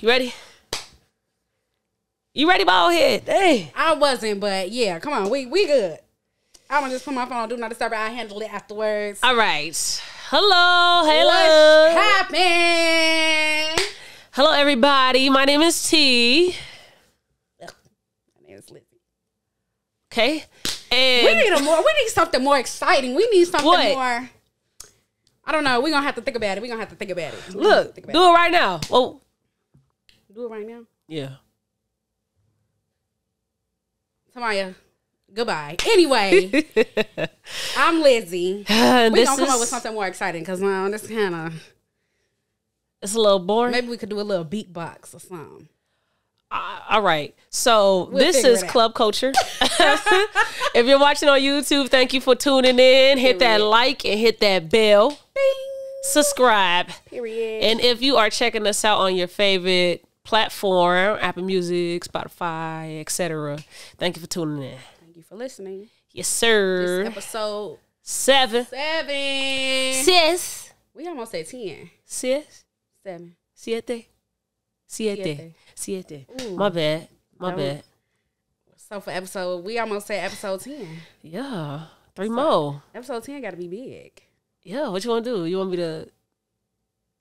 ready? You ready, bald head? Hey. I wasn't, but yeah, come on. We good. I'm going to just put my phone on Do Not Disturb. I'll handle it afterwards. All right. Hello. What's happening? Hello, everybody. My name is T. My name is Lizzie. Okay. And we need something more exciting. We need something more. I don't know. We're going to have to think about it. Look, do it right now. Oh. Do it right now? Yeah. Tamaya, goodbye. Anyway, I'm Lizzie. We're going to come up with something more exciting because this kind of... It's a little boring. Maybe we could do a little beatbox or something. All right. So this is Club Culture. If you're watching on YouTube, thank you for tuning in. Hit that like and hit that bell. Bing. Subscribe. Period. And if you are checking us out on your favorite platform, Apple Music, Spotify, etc., thank you for tuning in. Thank you for listening. Yes, sir. This is episode 7. Sis. We almost said 10. Sis. 7. Siete. Ooh, my bad. So for episode, we almost said episode 10. Yeah. 3 more. Episode 10 got to be big. Yeah. What you want to do? You want me to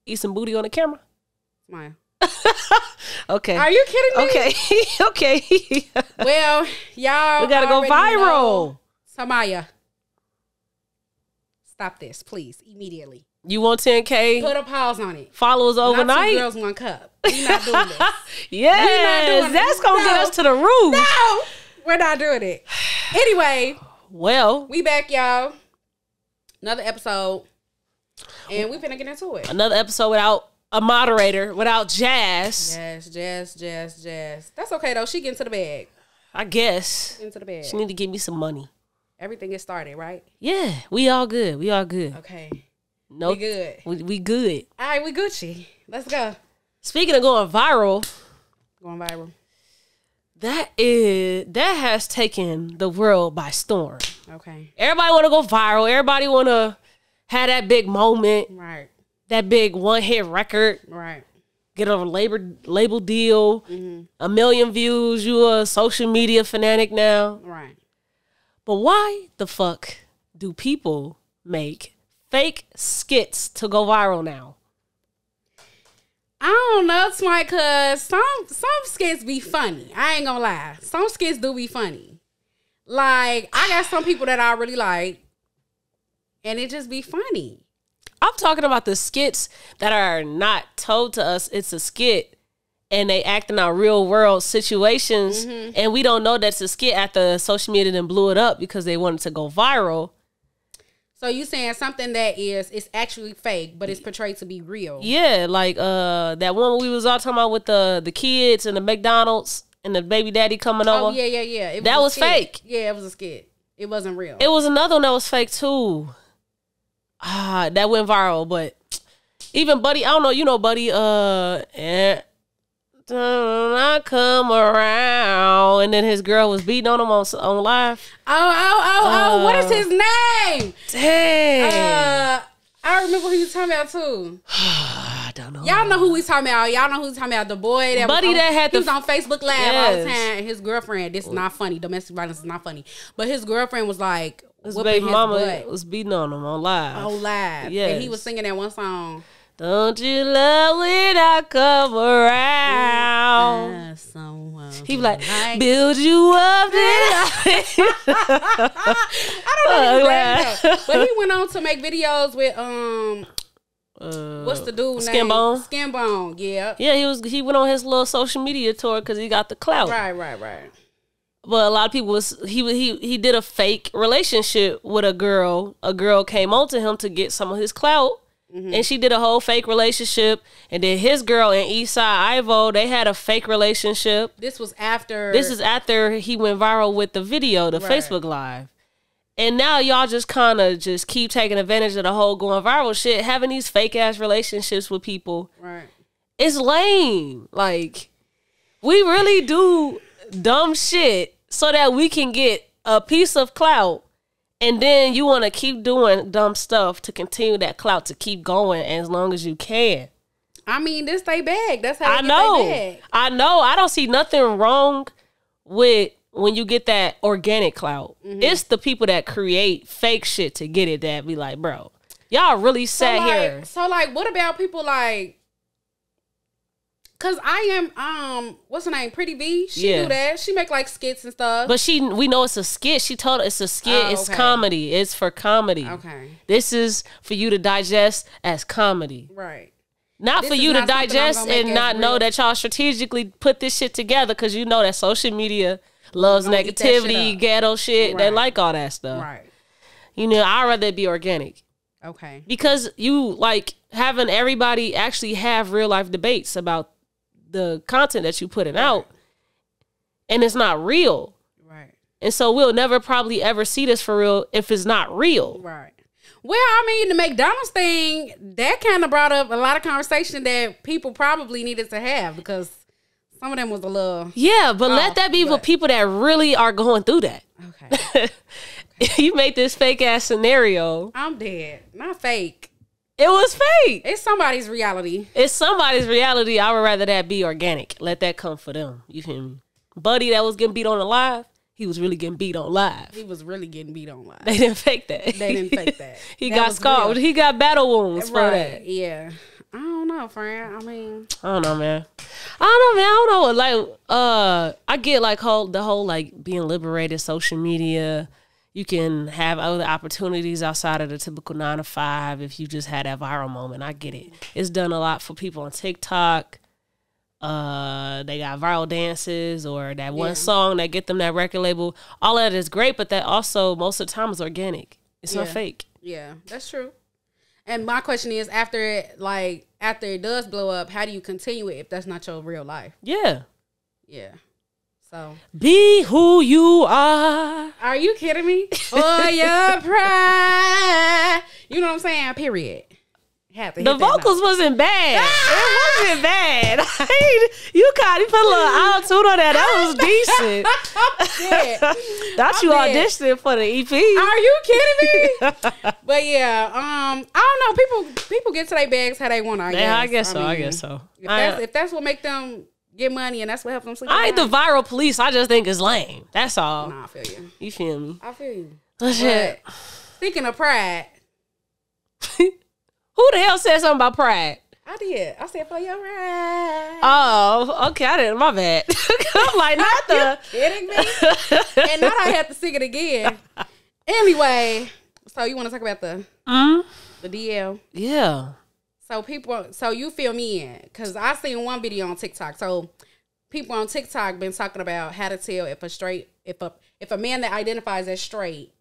eat some booty on the camera? Smile. Okay. Are you kidding me? Okay. Well, y'all, we got to go viral. Samaya, stop this, please, immediately. You want 10K? Put a pause on it. Follow us overnight. Not 2 girls, 1 cup. We're not doing this. Yes, that's going to get us to the roof. No, we're not doing it. Anyway. Well. We back, y'all. Another episode. And we finna get into it. Another episode without a moderator, without Jazz. Jazz. That's okay, though. She get into the bag. I guess. Get into the bag. She need to give me some money. Everything is started, right? Yeah, we all good. Okay. No, we good. We good. All right, we Gucci. Let's go. Speaking of going viral. That has taken the world by storm. Okay. Everybody want to go viral. Everybody want to have that big moment. Right. That big one-hit record. Right. Get a label deal. Mm-hmm. 1 million views. You a social media fanatic now. Right. But why the fuck do people make fake skits to go viral now? I don't know, it's like, cause some skits be funny. I ain't gonna lie. Some skits do be funny. Like, I got some people that I really like, and it just be funny. I'm talking about the skits that are not told to us it's a skit, and they act in our real world situations, and we don't know that's a skit after social media then blew it up because they wanted to go viral. So you saying something that it's actually fake, but it's portrayed to be real? Yeah, like that one we was all talking about with the kids and the McDonald's and the baby daddy coming over. Oh yeah. That was fake. Yeah, it was a skit. It wasn't real. It was another one that was fake too. That went viral, but even Buddy, I don't know, you know Buddy, I come around, and then his girl was beating on him on live. Oh, what is his name? Dang. I remember who you talking about too. I don't know. Y'all know who we talking about. The boy that Buddy was on Facebook Live all the time. His girlfriend, this is not funny. Domestic violence is not funny. But his girlfriend was like, his baby mama was beating on him on live. Yes. And he was singing that one song. Don't you love when I come around? He be like, build you up. I don't know. But he went on to make videos with what's the dude name? Skinbone. Yeah. Yeah, he went on his little social media tour because he got the clout. Right. But a lot of people he did a fake relationship with a girl. A girl came on to him to get some of his clout. Mm-hmm. And she did a whole fake relationship. And then his girl and Eastside Ivo, they had a fake relationship. This is after he went viral with the video, the Facebook Live. And now y'all just kind of just keep taking advantage of the whole going viral shit, having these fake ass relationships with people. Right. It's lame. Like, we really do dumb shit so that we can get a piece of clout. And then you want to keep doing dumb stuff to continue that clout to keep going as long as you can. I mean, this they bag. That's how I know. I know. I don't see nothing wrong with when you get that organic clout. It's the people that create fake shit to get it that be like, bro, y'all really sat here. So like, what about people like? Cause I am what's her name? Pretty V. She do that. She make like skits and stuff. But we know it's a skit. She told us it's a skit. Oh, it's comedy. It's for comedy. Okay. This is for you to digest as comedy. Right. Not for you to digest and not know that y'all strategically put this shit together because you know that social media loves negativity, ghetto shit. Right. They like all that stuff. Right. You know, I'd rather it be organic. Okay. Because you like having everybody actually have real life debates about the content that you putting out, and it's not real. Right. And so we'll never probably ever see this for real if it's not real. Right. Well, I mean, the McDonald's thing, that kind of brought up a lot of conversation that people probably needed to have because some of them was a little... Yeah, but let that be for people that really are going through that. Okay. You make this fake ass scenario. I'm dead. Not fake. It was fake. It's somebody's reality. It's somebody's reality. I would rather that be organic. Let that come for them. You feel me? Buddy that was getting beat on the live, he was really getting beat on live. He was really getting beat on live. They didn't fake that. They didn't fake that. He got scarred. He got battle wounds for that. Yeah. I don't know, friend. I mean, I don't know, man. I don't know. Like, I get like the whole like being liberated, social media. You can have other opportunities outside of the typical 9 to 5 if you just had that viral moment. I get it. It's done a lot for people on TikTok. They got viral dances or that one song that get them that record label. All that is great, but that also most of the time is organic. It's not fake. Yeah, that's true. And my question is, after it does blow up, how do you continue it if that's not your real life? Yeah. Yeah. So be who you are. Are you kidding me? For your pride. You know what I'm saying? Period. The vocals wasn't bad. It wasn't bad. You put a little auto-tune on that. That was decent. Thought you auditioned for the EP. Are you kidding me? But yeah, I don't know. People get to their bags how they want. I guess so. If that's what make them get money and that's what helps them sleep. I ain't the viral police. I just think it's lame. That's all. Nah, I feel you. You feel me? I feel you. Oh, shit. Speaking of pride. Who the hell said something about pride? I did. I said for your pride. Oh, okay. I didn't. My bad. I'm like, not the... You kidding me? And now I have to sing it again. Anyway, so you want to talk about the DL? Yeah. So you fill me in, because I seen one video on TikTok. So people on TikTok been talking about how to tell if a man that identifies as straight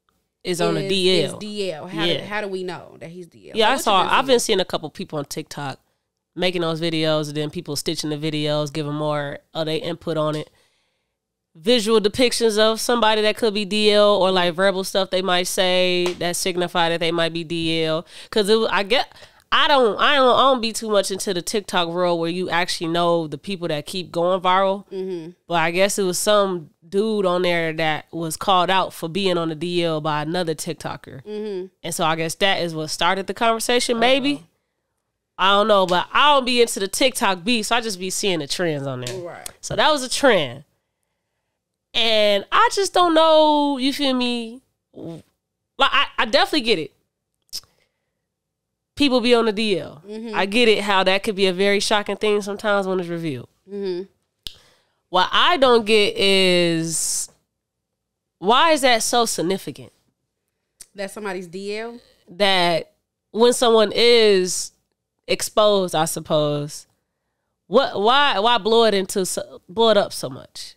is on a DL. Is DL. How do we know that he's DL? Yeah, I've been seeing a couple people on TikTok making those videos, and then people stitching the videos, giving more of their input on it. Visual depictions of somebody that could be DL, or like verbal stuff they might say that signify that they might be DL. Because I don't be too much into the TikTok world where you actually know the people that keep going viral. Mm-hmm. But I guess it was some dude on there that was called out for being on the DL by another TikToker. Mm-hmm. And so I guess that is what started the conversation, maybe. I don't know, but I don't be into the TikTok beat, so I just be seeing the trends on there. Right. So that was a trend. And I just don't know, you feel me? Like, I definitely get it. People be on the DL. Mm-hmm. I get it, how that could be a very shocking thing sometimes when it's revealed. Mm-hmm. What I don't get is, why is that so significant? That somebody's DL? That when someone is exposed, I suppose, why blow it up so much?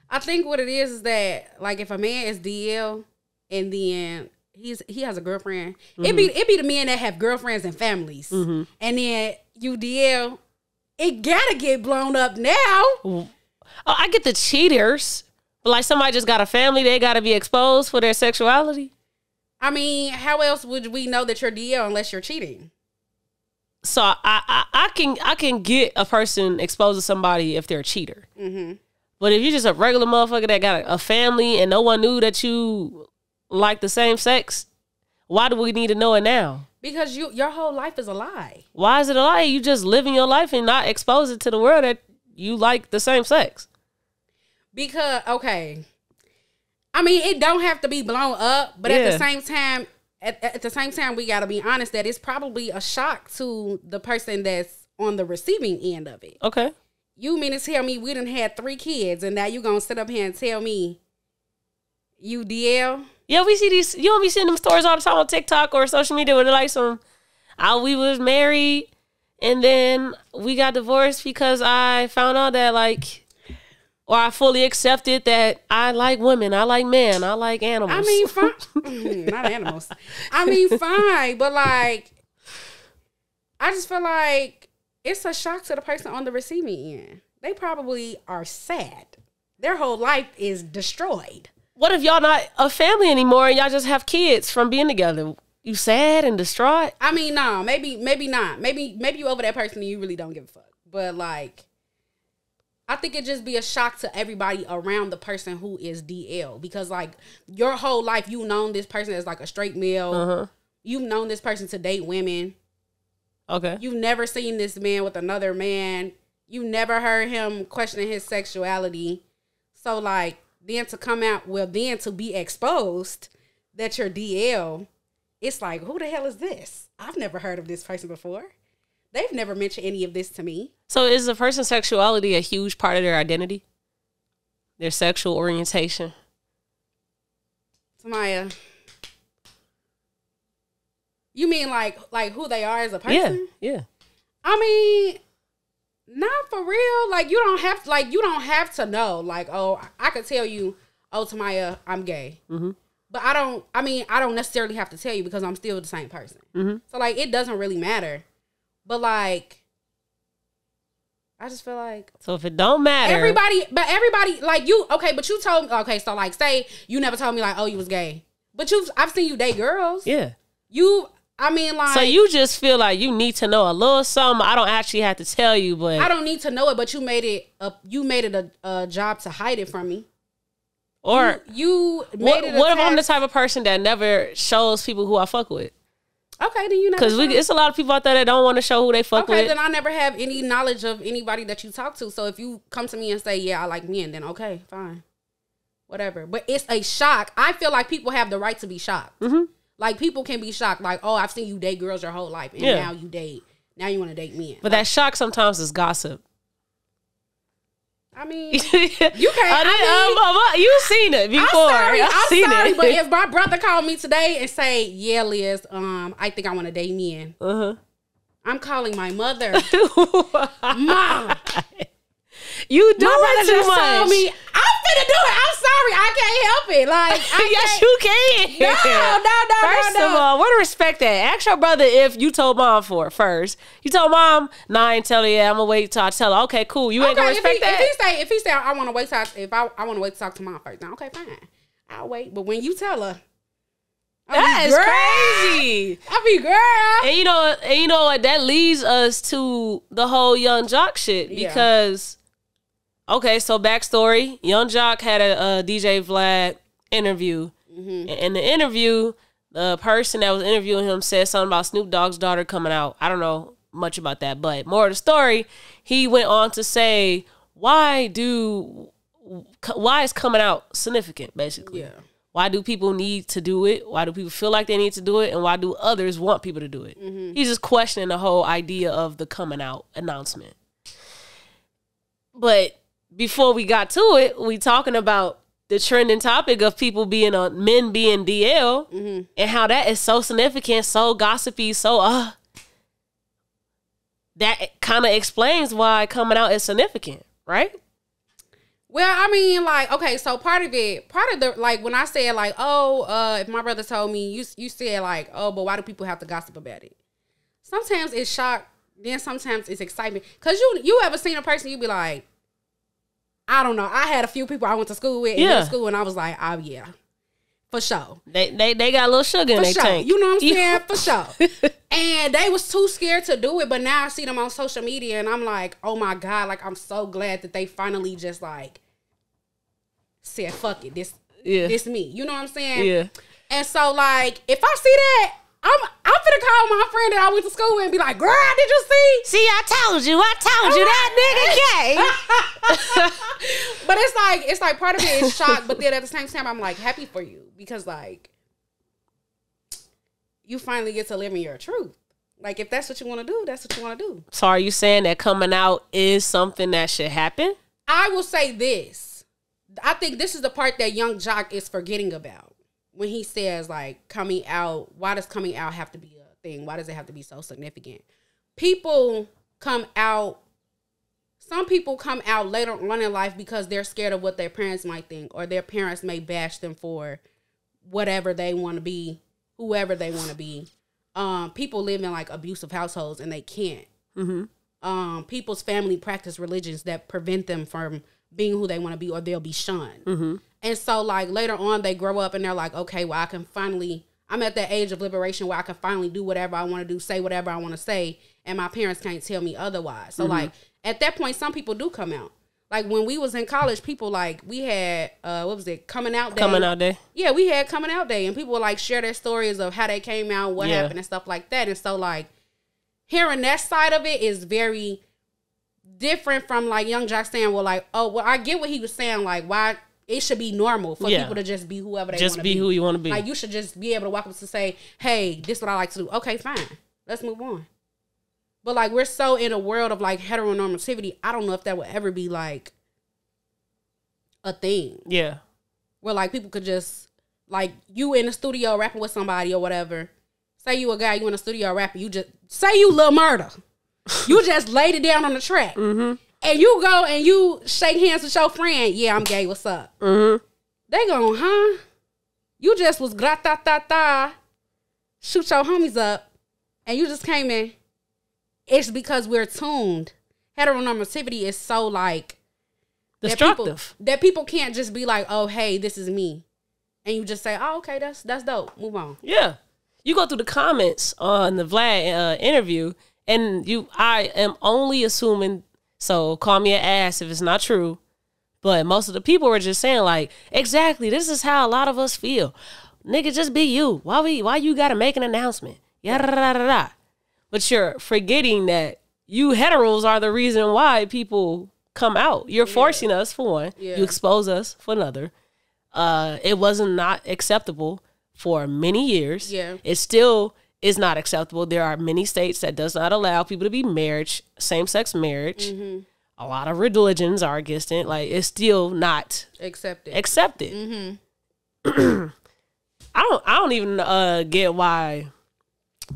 I think what it is that, like, if a man is DL and then he has a girlfriend, mm-hmm. it be the men that have girlfriends and families, mm-hmm. and then you DL, it gotta get blown up now. Oh, I get the cheaters, but like somebody just got a family, they gotta be exposed for their sexuality. I mean, how else would we know that you're DL unless you're cheating? So I can get a person exposed to somebody if they're a cheater. Mm-hmm. But if you're just a regular motherfucker that got a family and no one knew that you like the same sex, why do we need to know it now? Because your whole life is a lie. Why is it a lie? You just living your life and not expose it to the world that you like the same sex. Because, okay. I mean, it don't have to be blown up, but at the same time, at the same time, we got to be honest that it's probably a shock to the person that's on the receiving end of it. Okay. You mean to tell me we done had 3 kids and now you gonna sit up here and tell me you DL? Yeah, we see these. You don't be seeing them stories all the time on TikTok or social media where they're like we was married and then we got divorced because I found out that or I fully accepted that I like women, I like men, I like animals. I mean, fine. Not animals. I mean, fine, but I just feel like it's a shock to the person on the receiving end. They probably are sad. Their whole life is destroyed. What if y'all not a family anymore and y'all just have kids from being together? You sad and distraught? I mean, no, maybe not. Maybe you over that person and you really don't give a fuck. But I think it just be a shock to everybody around the person who is DL. Because your whole life you've known this person as a straight male. Uh-huh. You've known this person to date women. Okay. You've never seen this man with another man. You never heard him questioning his sexuality. So then to come out, then to be exposed that you're DL, it's who the hell is this? I've never heard of this person before. They've never mentioned any of this to me. So is a person's sexuality a huge part of their identity? Their sexual orientation? Samaya, you mean like who they are as a person? Yeah. I mean, not for real. You don't have to know. Oh, I could tell you, oh, Tamaya, I'm gay. Mm-hmm. But I don't necessarily have to tell you because I'm still the same person. Mm-hmm. So it doesn't really matter. But I just feel so if it don't matter, everybody, you, okay, but you told me, okay, so say you never told me oh, you was gay, but I've seen you date girls. Yeah. So you just feel you need to know a little something. I don't actually have to tell you, but I don't need to know it. But you made it a job to hide it from me. Or you made it. What if I'm the type of person that never shows people who I fuck with? Okay, then you never. Because it's a lot of people out there that don't want to show who they fuck with. Okay, then I never have any knowledge of anybody that you talk to. So if you come to me and say, "Yeah, I like men," then okay, fine, whatever. But it's a shock. I feel like people have the right to be shocked. Mm-hmm. People can be shocked, oh, I've seen you date girls your whole life, and now you want to date men. But that shock sometimes is gossip. I mean, you can't. You've seen it before. I'm sorry, but if my brother called me today and say, "Yeah, Liz, I think I want to date men," I'm calling my mother. Mom, you do it too much. Told me, I'm finna do it. I'm sorry, I can't help it. Yes, you can. No. First of all, what to respect that? Ask your brother if you told mom for it first. You told mom, nah, I ain't tell her yet. I'm gonna wait till I tell her. Okay, cool. You ain't gonna respect that. If he say I want to wait till I want to wait to talk to mom first. Now, okay, fine. I'll wait. But when you tell her, that is crazy. I be girl. And you know what? That leads us to the whole Young Jock shit because. Okay, so backstory. Young Jock had a DJ Vlad interview. Mm-hmm. And in the interview, the person that was interviewing him said something about Snoop Dogg's daughter coming out. I don't know much about that, but more of the story, he went on to say, why is coming out significant, basically? Yeah. Why do people need to do it? Why do people feel like they need to do it? And why do others want people to do it? Mm-hmm. He's just questioning the whole idea of the coming out announcement. But before we got to it, we talking about the trending topic of people being men being DL and how that is so significant, so gossipy, so that kind of explains why coming out is significant, right? Well, I mean, okay, so part of the when I said if my brother told me, you said oh, but why do people have to gossip about it? Sometimes it's shock, then sometimes it's excitement. Cause you ever seen a person, you be like, I don't know. I had a few people I went to school with in middle school, and I was like, oh yeah, for sure. They got a little sugar in their tank. You know what I'm saying? For sure. And they was too scared to do it, but now I see them on social media, and I'm like, oh my God, I'm so glad that they finally just said, fuck it, this me. You know what I'm saying? Yeah. And so if I see that, I'm finna call my friend that I went to school with and be like, girl, did you see? See, I told you that nigga gay. But it's like part of it is shock, but then at the same time, I'm like happy for you because like you finally get to live in your truth. Like if that's what you want to do, that's what you want to do. So are you saying that coming out is something that should happen? I will say this. I think this is the part that Young Jock is forgetting about. When he says, like, coming out, why does coming out have to be a thing? Why does it have to be so significant? People come out, some people come out later on in life because they're scared of what their parents might think, or their parents may bash them for whatever they want to be, whoever they want to be. People live in, like, abusive households, and they can't. Mm-hmm. People's family practice religions that prevent them from being who they want to be, or they'll be shunned. Mm-hmm. And so, like, later on, they grow up and they're like, okay, well, I'm at that age of liberation where I can finally do whatever I want to do, say whatever I want to say, and my parents can't tell me otherwise. So, like, at that point, some people do come out. Like, when we was in college, people, like, we had, Coming Out Day. Coming Out Day? Yeah, we had Coming Out Day, and people would, like, share their stories of how they came out, what happened, and stuff like that. And so, like, hearing that side of it is very different from, like, Young Jock saying, well, like, oh, well, I get what he was saying, like, why it should be normal for people to just be whoever they want to be. Just be who you want to be. Like, you should just be able to walk up to say, hey, this is what I like to do. Okay, fine. Let's move on. But, like, we're so in a world of, like, heteronormativity, I don't know if that would ever be, like, a thing. Yeah. Where, like, people could just, like, you in the studio rapping with somebody or whatever. Say you a guy, you in the studio rapping, you just, say you Lil Murder. You just laid it down on the track. Mm-hmm. And you go and you shake hands with your friend. Yeah, I'm gay. What's up? Mm-hmm. They going, huh? You just was gra-ta-ta-ta. Shoot your homies up. And you just came in. It's because we're tuned. Heteronormativity is so, like, destructive. That people can't just be like, oh, hey, this is me. And you just say, oh, okay, that's dope. Move on. Yeah. You go through the comments on the Vlad interview, and I am only assuming, so call me an ass if it's not true, but most of the people were just saying, like, exactly, this is how a lot of us feel. Nigga, just be you. Why you gotta make an announcement? Yada da da da. But you're forgetting that you heteros are the reason why people come out. You're forcing us for one. Yeah. You expose us for another. It wasn't not acceptable for many years. Yeah. It still is not acceptable. There are many states that does not allow people to be same-sex marriage. Mm-hmm. A lot of religions are against it. Like, it's still not accepted. Mm-hmm. I don't even get why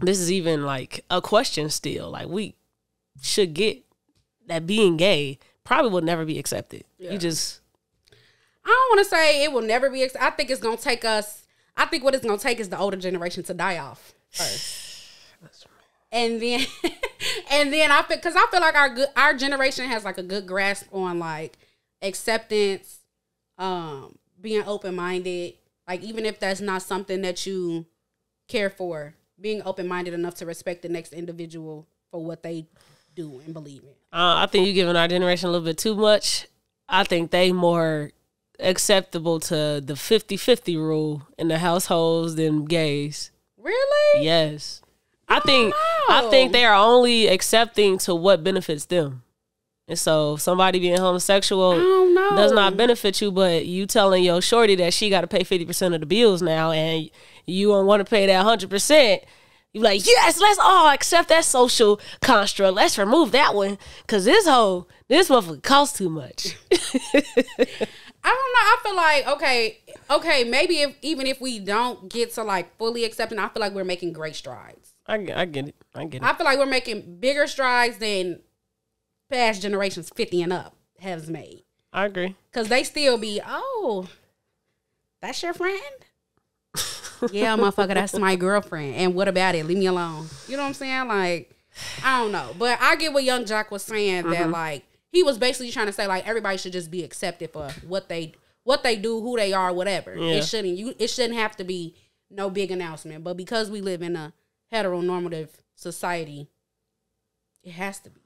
this is even, like, a question still. Like, we should get that being gay probably will never be accepted. Yeah. I don't want to say it will never be accepted. I think it's going to take us, I think what it's going to take is the older generation to die off first. And then because I feel like our generation has, like, a good grasp on, like, acceptance, being open-minded. Like, even if that's not something that you care for, being open-minded enough to respect the next individual for what they do and believe in. I think you're giving our generation a little bit too much. I think they more acceptable to the 50-50 rule in the households than gays. Really? Yes. I think they are only accepting to what benefits them. And so somebody being homosexual does not benefit you, but you telling your shorty that she got to pay 50% of the bills now and you don't want to pay that 100%. You like, yes, let's all accept that social construct. Let's remove that one because this motherfucker costs too much. I don't know. I feel like, okay, maybe even if we don't get to, like, fully accepting, I feel like we're making great strides. I get it. I feel like we're making bigger strides than past generations 50 and up has made. I agree. Because they still be, oh, that's your friend? Yeah, motherfucker, that's my girlfriend. And what about it? Leave me alone. You know what I'm saying? Like, I don't know. But I get what Young Jock was saying, that, like, he was basically trying to say, like, everybody should just be accepted for what they do, who they are, whatever. Yeah. It shouldn't have to be no big announcement. But because we live in a heteronormative society, it has to be.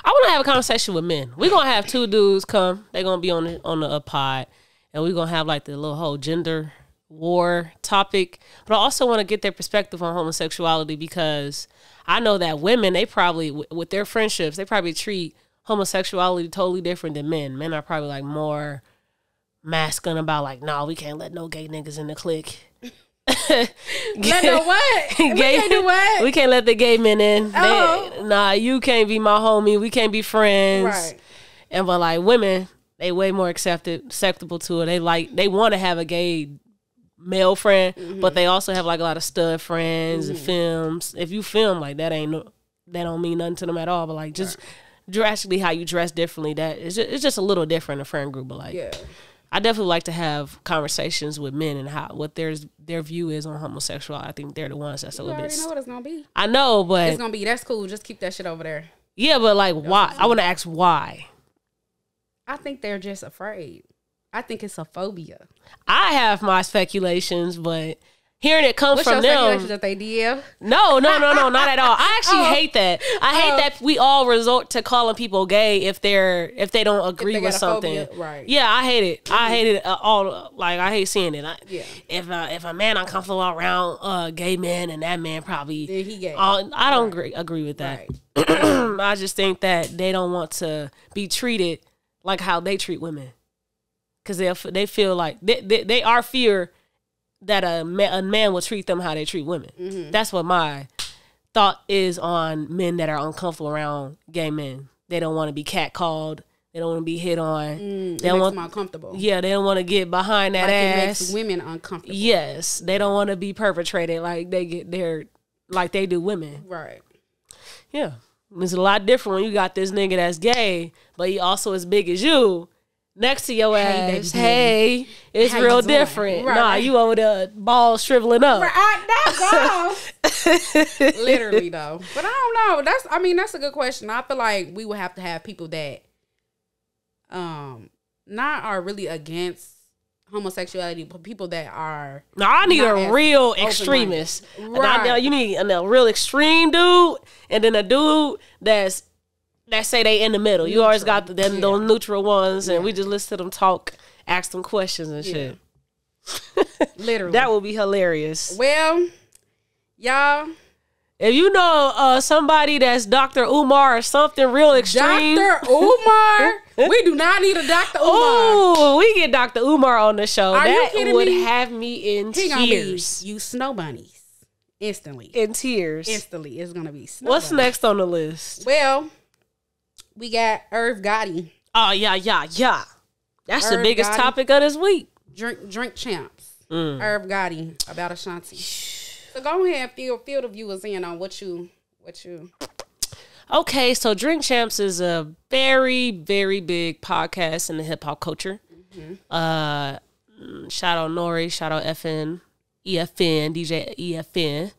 I want to have a conversation with men. We're going to have two dudes come. They're going to be on the pod. And we're going to have, like, the little whole gender war topic, but I also want to get their perspective on homosexuality, because I know that women, they probably, with their friendships, they probably treat homosexuality totally different than men. Men are probably like more masculine about like, no, we can't let no gay niggas in the clique. Let no what? Gay, we can't do what? We can't let the gay men in. Oh. Nah, you can't be my homie. We can't be friends. Right. And but like women, they way more acceptable to it. They want to have a gay male friend, but they also have like a lot of stud friends and films. If you film like that, that don't mean nothing to them at all. But like just drastically how you dress differently, it's just a little different in a friend group. But like, I definitely like to have conversations with men and what their view is on homosexuality. I think they're the ones that's a little bit. You already know what it's gonna be. I know, but it's gonna be, that's cool. Just keep that shit over there. Yeah, but like, why? I want to ask why. I think they're just afraid. I think it's a phobia. I have my speculations, but hearing it come from them. Speculations that they did? No, not at all. I actually hate that. I hate that we all resort to calling people gay if they don't agree with something. Right. Yeah, I hate it. I hate it all. Like, I hate seeing it. If a man uncomfortable around gay men, and that man probably then he gay. I don't agree with that. Right. I just think that they don't want to be treated like how they treat women, because they feel like they are fear that a man will treat them how they treat women. That's what my thought is on men that are uncomfortable around gay men. They don't want to be catcalled. They don't want to be hit on. They don't want them uncomfortable. Yeah, they don't want to get behind that ass. It makes women uncomfortable. Yes, they don't want to be perpetrated like they do women. Right. Yeah, it's a lot different when you got this nigga that's gay, but he also as big as you. Next to your ass, hey, it's how real different. Right. Nah, you over there, balls shriveling up. Literally though, but I don't know. That's a good question. I feel like we would have to have people that, not are really against homosexuality, but people that are. No, I need a real extremist. Right. You need a real extreme dude, and then a dude that say they in the middle. You always got those neutral ones, and we just listen to them talk, ask them questions and shit. Literally. That would be hilarious. Well, y'all, if you know somebody that's Dr. Umar or something real extreme. Dr. Umar? We do not need a Dr. Umar. Oh, we get Dr. Umar on the show. Are that you kidding would me? have me in tears. You snow bunnies. Instantly. In tears. Instantly. It's going to be snow What's bunnies. next on the list? Well, we got Irv Gotti. Oh, yeah. That's the Irv biggest Gotti. topic of this week. Drink champs. Irv Gotti about Ashanti. So go ahead and fill the viewers in on what you. Okay, so Drink Champs is a very, very big podcast in the hip hop culture. Shout out Nori, shout out EFN, DJ EFN.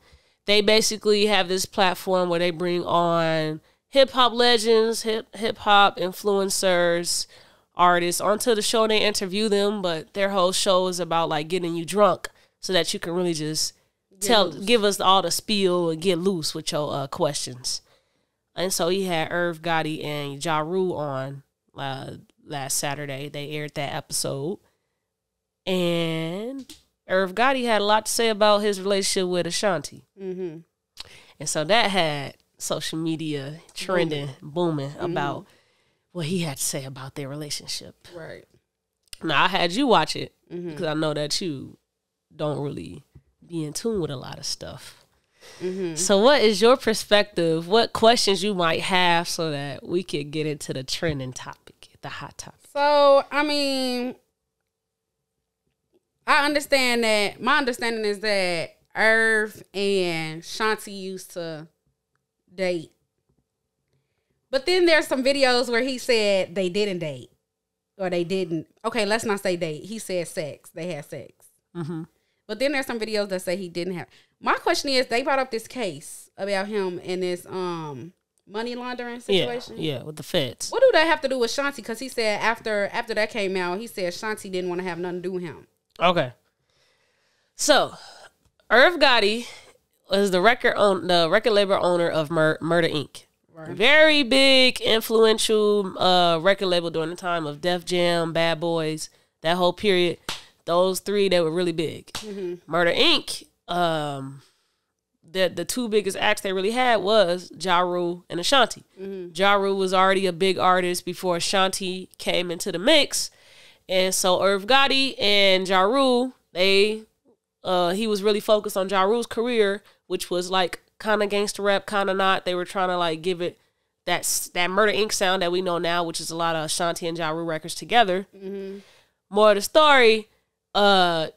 They basically have this platform where they bring on hip hop legends, hip hop influencers, artists onto the show. They interview them, but their whole show is about like getting you drunk so that you can really just give us all the spiel and get loose with your questions. And so he had Irv Gotti and Ja Rule on last Saturday. They aired that episode. And Irv Gotti had a lot to say about his relationship with Ashanti. And so that had social media trending, booming about what he had to say about their relationship. Right. Now, I had you watch it because I know that you don't really be in tune with a lot of stuff. So what is your perspective? What questions you might have so that we could get into the trending topic, the hot topic? So, I understand that. My understanding is that Irv and Shanti used to date. But then there's some videos where he said they didn't date. Or they didn't. Okay, let's not say date. He said sex. They had sex. But then there's some videos that say he didn't have. My question is, they brought up this case about him and this money laundering situation. Yeah, with the feds. What do that have to do with Shanti? Because he said after that came out, he said Shanti didn't want to have nothing to do with him. Okay. So, Irv Gotti was the record label owner of Murder Inc. Right. Very big, influential record label during the time of Def Jam, Bad Boys, that whole period. Those three, they were really big. Murder Inc., the two biggest acts they really had was Ja Rule and Ashanti. Ja Rule was already a big artist before Ashanti came into the mix. And so Irv Gotti and Ja Rule, he was really focused on Ja Rule's career, which was like kind of gangster rap, kind of not. They were trying to like give it that Murder Inc. sound that we know now, which is a lot of Ashanti and Ja Rule records together. More of the story, Irv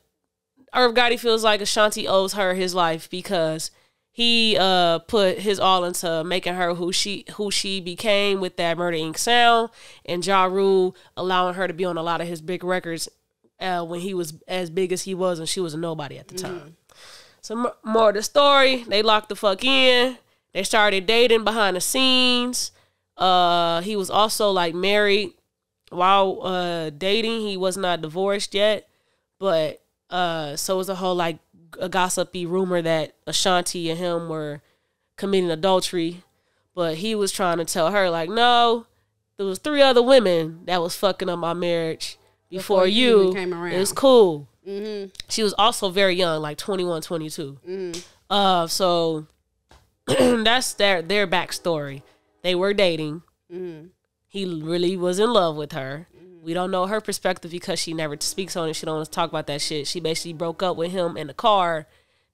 Gotti feels like Ashanti owes her his life because he put his all into making her who she became with that Murder Inc. sound, and Ja Rule allowing her to be on a lot of his big records when he was as big as he was and she was a nobody at the time. So more of the story, they locked the fuck in. They started dating behind the scenes. He was also like married while dating. He was not divorced yet, but so it was a whole like a gossipy rumor that Ashanti and him were committing adultery, but he was trying to tell her like, no, there was 3 other women that was fucking up my marriage before you came around. It was cool. She was also very young, like 21, 22. So that's their backstory. They were dating. He really was in love with her. We don't know her perspective because she never speaks on it. She don't want to talk about that shit. She basically broke up with him in the car,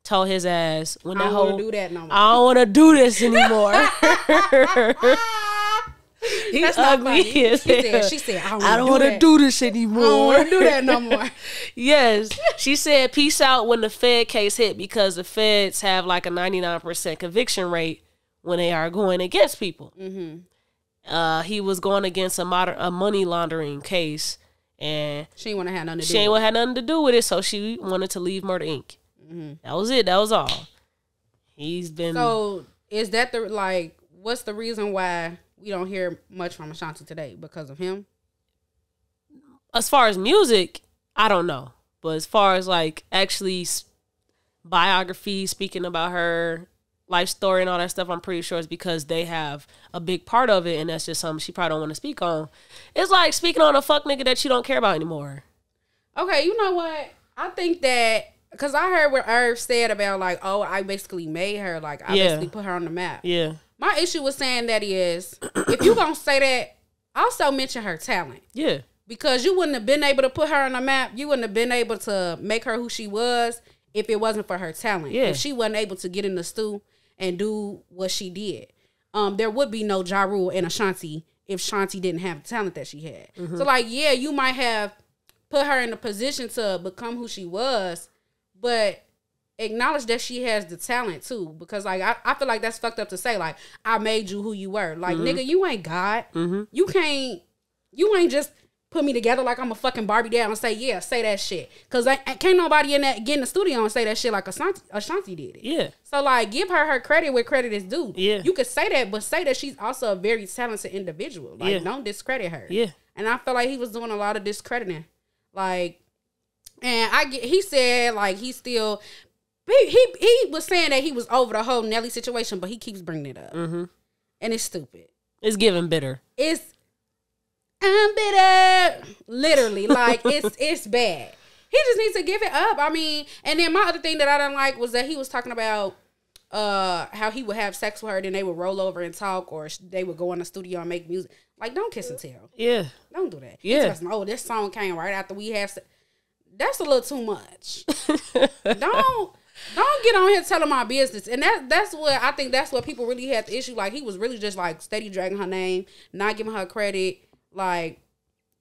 told his ass when that whole, I don't want to do this anymore. He's ugly. She said, I don't want to do this anymore. I don't want to do that no more. Yes. She said, peace out when the Fed case hit because the Feds have like a 99% conviction rate when they are going against people. He was going against a money laundering case, and she ain't want to have nothing to do. She ain't want to have nothing to do with it, so she wanted to leave Murder Inc. That was it. That was all. He's been. So is that the like? What's the reason why we don't hear much from Ashanti today? Because of him? As far as music, I don't know, but as far as like actually biography, speaking about her life story and all that stuff, I'm pretty sure it's because they have a big part of it, and that's just something she probably don't want to speak on. It's like speaking on a fuck nigga that you don't care about anymore. Okay, you know what? I think that, because I heard what Irv said about like, oh, I basically made her, like, I basically put her on the map. Yeah. My issue with saying that is, if you gonna say that, also mention her talent. Yeah. Because you wouldn't have been able to put her on the map. You wouldn't have been able to make her who she was if it wasn't for her talent. Yeah. If she wasn't able to get in the stew and do what she did, there would be no Ja Rule and Ashanti if Ashanti didn't have the talent that she had. So like, yeah, you might have put her in a position to become who she was, but acknowledge that she has the talent too. Because like, I feel like that's fucked up to say like, I made you who you were. Like, nigga, you ain't God. You ain't just put me together like I'm a fucking Barbie doll and say, yeah, say that shit. Because I can't nobody get in the studio and say that shit like Ashanti did it. Yeah. So, like, give her credit where credit is due. Yeah. You could say that, but say that she's also a very talented individual. Like, don't discredit her. Yeah. And I feel like he was doing a lot of discrediting. Like, and he said, like, he still, he was saying that he was over the whole Nelly situation, but he keeps bringing it up. And it's stupid. It's giving bitter. I'm bitter. Literally, like, it's bad. He just needs to give it up. I mean, and then my other thing that I didn't like was that he was talking about how he would have sex with her, then they would roll over and talk, or they would go in the studio and make music. Like, don't kiss and tell. Yeah. Don't do that. Yeah. Oh, this song came right after we have sex. That's a little too much. Don't get on here telling my business. And that's what I think, that's what people really had the issue. Like, he was really just like steady dragging her name, not giving her credit, like,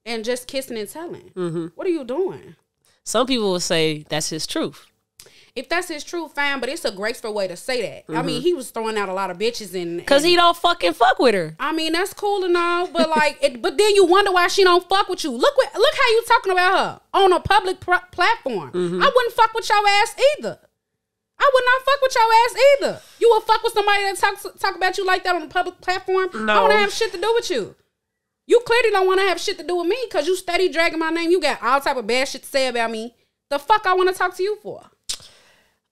and just kissing and telling. What are you doing? Some people will say that's his truth. If that's his truth, fine, but it's a graceful way to say that. I mean, he was throwing out a lot of bitches because he don't fucking fuck with her. I mean, that's cool and all, but like, but then you wonder why she don't fuck with you. Look how you talking about her on a public platform. I wouldn't fuck with your ass either. I would not fuck with your ass either. You would fuck with somebody that talk about you like that on a public platform? No. I want to have shit to do with you. You clearly don't want to have shit to do with me because you steady dragging my name. You got all type of bad shit to say about me. The fuck I want to talk to you for?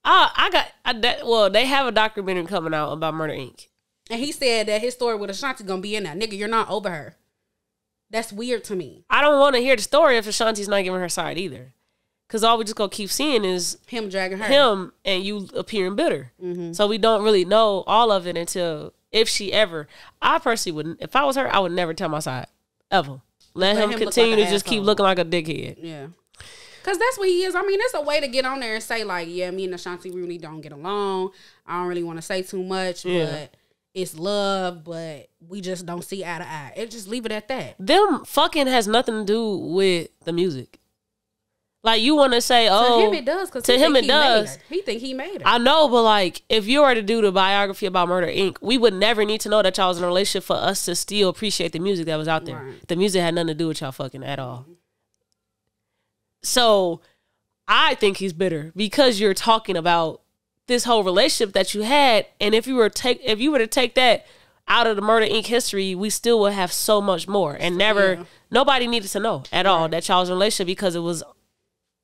They have a documentary coming out about Murder Inc. And he said that his story with Ashanti gonna be in there. Nigga, you're not over her. That's weird to me. I don't want to hear the story if Ashanti's not giving her side either. Because all we just gonna keep seeing is him dragging her. Him and you appearing bitter. Mm-hmm. So we don't really know all of it until if she ever. I personally wouldn't. If I was her, I would never tell my side. Ever. Let him continue to just keep looking like a dickhead. Yeah. Because that's what he is. I mean, it's a way to get on there and say, like, yeah, me and Ashanti really don't get along. I don't really want to say too much, but it's love, but we just don't see eye to eye. It just leave it at that. Them fucking has nothing to do with the music. Like, you want to say, oh. To him it does. Because to him it does. He think he made her. I know, but like, if you were to do the biography about Murder, Inc., we would never need to know that y'all was in a relationship for us to still appreciate the music that was out there. Right. The music had nothing to do with y'all fucking at all. So, I think he's bitter because you're talking about this whole relationship that you had, and if you were to take that out of the Murder, Inc. history, we still would have so much more. And nobody needed to know at all that y'all was in a relationship because it was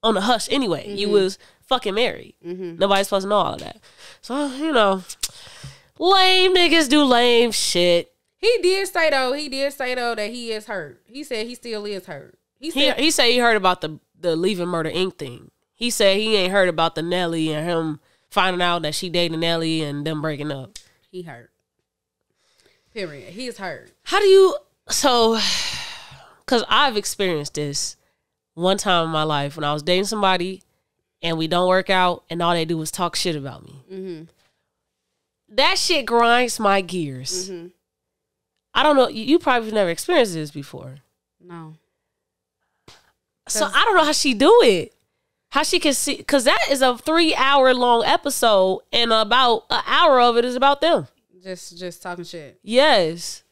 on the hush anyway. Mm-hmm. You was fucking married. Mm-hmm. Nobody's supposed to know all of that. So, lame niggas do lame shit. He did say though that he is hurt. He said he still is hurt. He said he heard about the leaving Murder Inc. thing. He said he ain't heard about the Nelly and him finding out that she dated Nelly and them breaking up. He hurt. Period. He is hurt. How do you... So, because I've experienced this one time in my life when I was dating somebody and we don't work out and all they do is talk shit about me. Mm-hmm. That shit grinds my gears. Mm-hmm. I don't know. You probably never experienced this before. No. So I don't know how she do it. How she can see, because that is a 3-hour long episode and about an hour of it is about them. Just talking shit. Yes.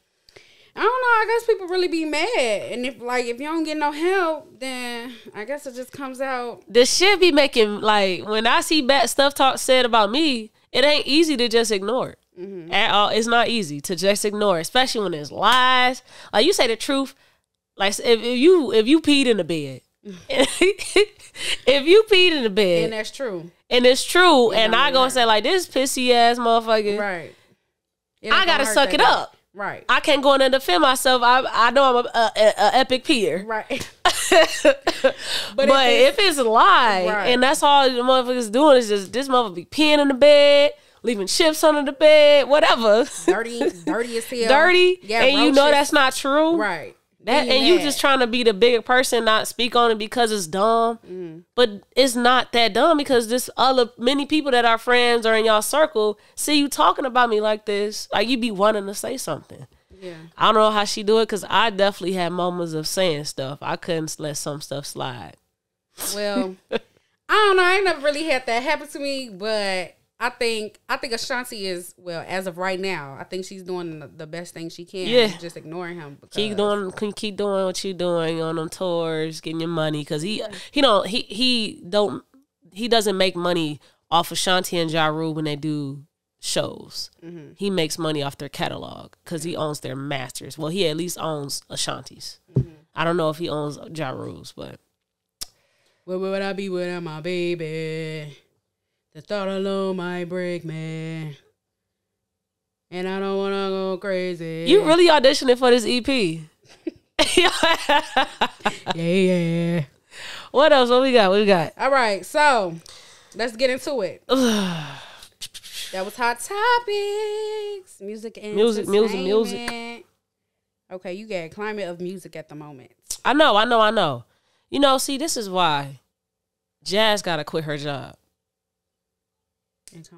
I don't know. I guess people really be mad. And if you don't get no help, then I guess it just comes out. The shit be making, like, when I see bad stuff said about me, it ain't easy to just ignore it. Mm-hmm. At all. It's not easy to just ignore it, especially when there's lies. Like, you say the truth. Like, if you peed in the bed. If you peed in the bed. And that's true. And it's true. And I go and say, like, this pissy ass motherfucker. Right. I gotta suck it up. Right. I can't go in there and defend myself. I know I'm a epic peer. Right. but if it's a lie, right, and that's all the motherfuckers doing is just this motherfucker be peeing in the bed, leaving chips under the bed, whatever. Dirty as hell. Dirty. Yeah, and you know that's not true. Right. That and you just trying to be the bigger person, not speak on it because it's dumb. Mm. But it's not that dumb because this many people that are friends or in y'all circle see you talking about me like this. Like, you be wanting to say something. Yeah. I don't know how she do it because I definitely had moments of saying stuff. I couldn't let some stuff slide. Well, I don't know. I ain't never really had that happen to me, but I think Ashanti is, well, as of right now, I think she's doing the best thing she can. Yeah. Just ignoring him. Keep doing what you're doing on them tours, getting your money. Because he doesn't make money off of Ashanti and Ja Rule when they do shows. Mm-hmm. He makes money off their catalog because he owns their masters. Well, he at least owns Ashanti's. Mm-hmm. I don't know if he owns Ja Rule's, but. Where would I be without my baby? The thought alone might break me. And I don't want to go crazy. You really auditioning for this EP? Yeah. What else? What we got? All right, so let's get into it. That was Hot Topics. Music. Okay, you got climate of music at the moment. I know. You know, see, this is why Jazz got to quit her job. And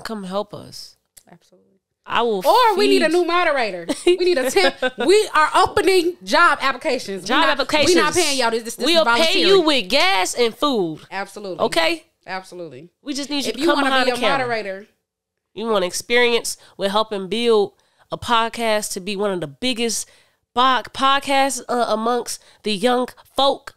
come help us. Absolutely. I will. Or we need a new moderator. We need a temp. We are opening job applications. We're not paying y'all this. We'll pay you with gas and food. Absolutely. Okay. Absolutely. We just need you to come behind the camera. If you want to be a moderator, you want experience with helping build a podcast to be one of the biggest podcasts amongst the young folk.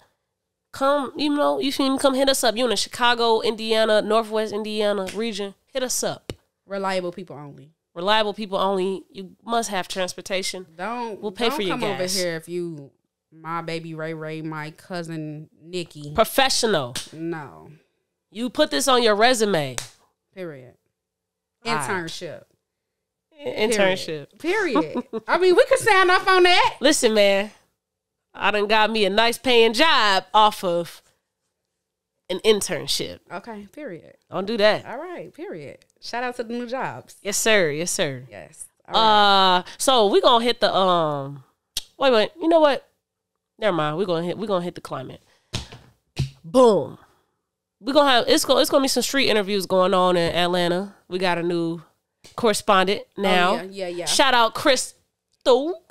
Come, you can even come hit us up. You in the Chicago, Indiana, Northwest Indiana region, hit us up. Reliable people only. You must have transportation. We'll pay for your gas. Don't come over here if you, my baby Ray, my cousin Nikki. Professional. No. You put this on your resume. Period. Internship. Period. I mean, we could sign off on that. Listen, man. I done got me a nice paying job off of an internship. Okay, period. Don't do that. All right, period. Shout out to the new jobs. Yes, sir. Yes, sir. Yes. All right. So we gonna hit the wait. You know what? Never mind. We're gonna hit the climate. Boom. We're gonna have it's gonna be some street interviews going on in Atlanta. We got a new correspondent now. Oh, yeah. Shout out Crystal,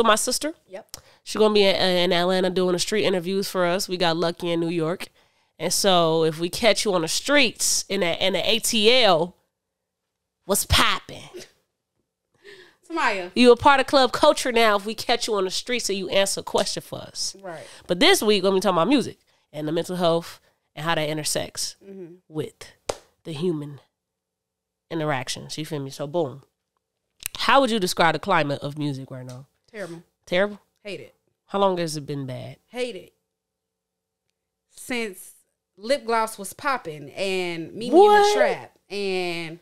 my sister. Yep. She's gonna be in Atlanta doing the street interviews for us. We got lucky in New York, and so if we catch you on the streets in the ATL, what's popping? Samaya, You a part of club culture now. If we catch you on the streets and you answer a question for us, right? But this week we're gonna be talking about music and the mental health and how that intersects with the human interactions. You feel me? So boom. How would you describe the climate of music right now? Terrible. Terrible? Hate it. How long has it been bad? Hate it. Since lip gloss was popping and Mimi in the Trap. And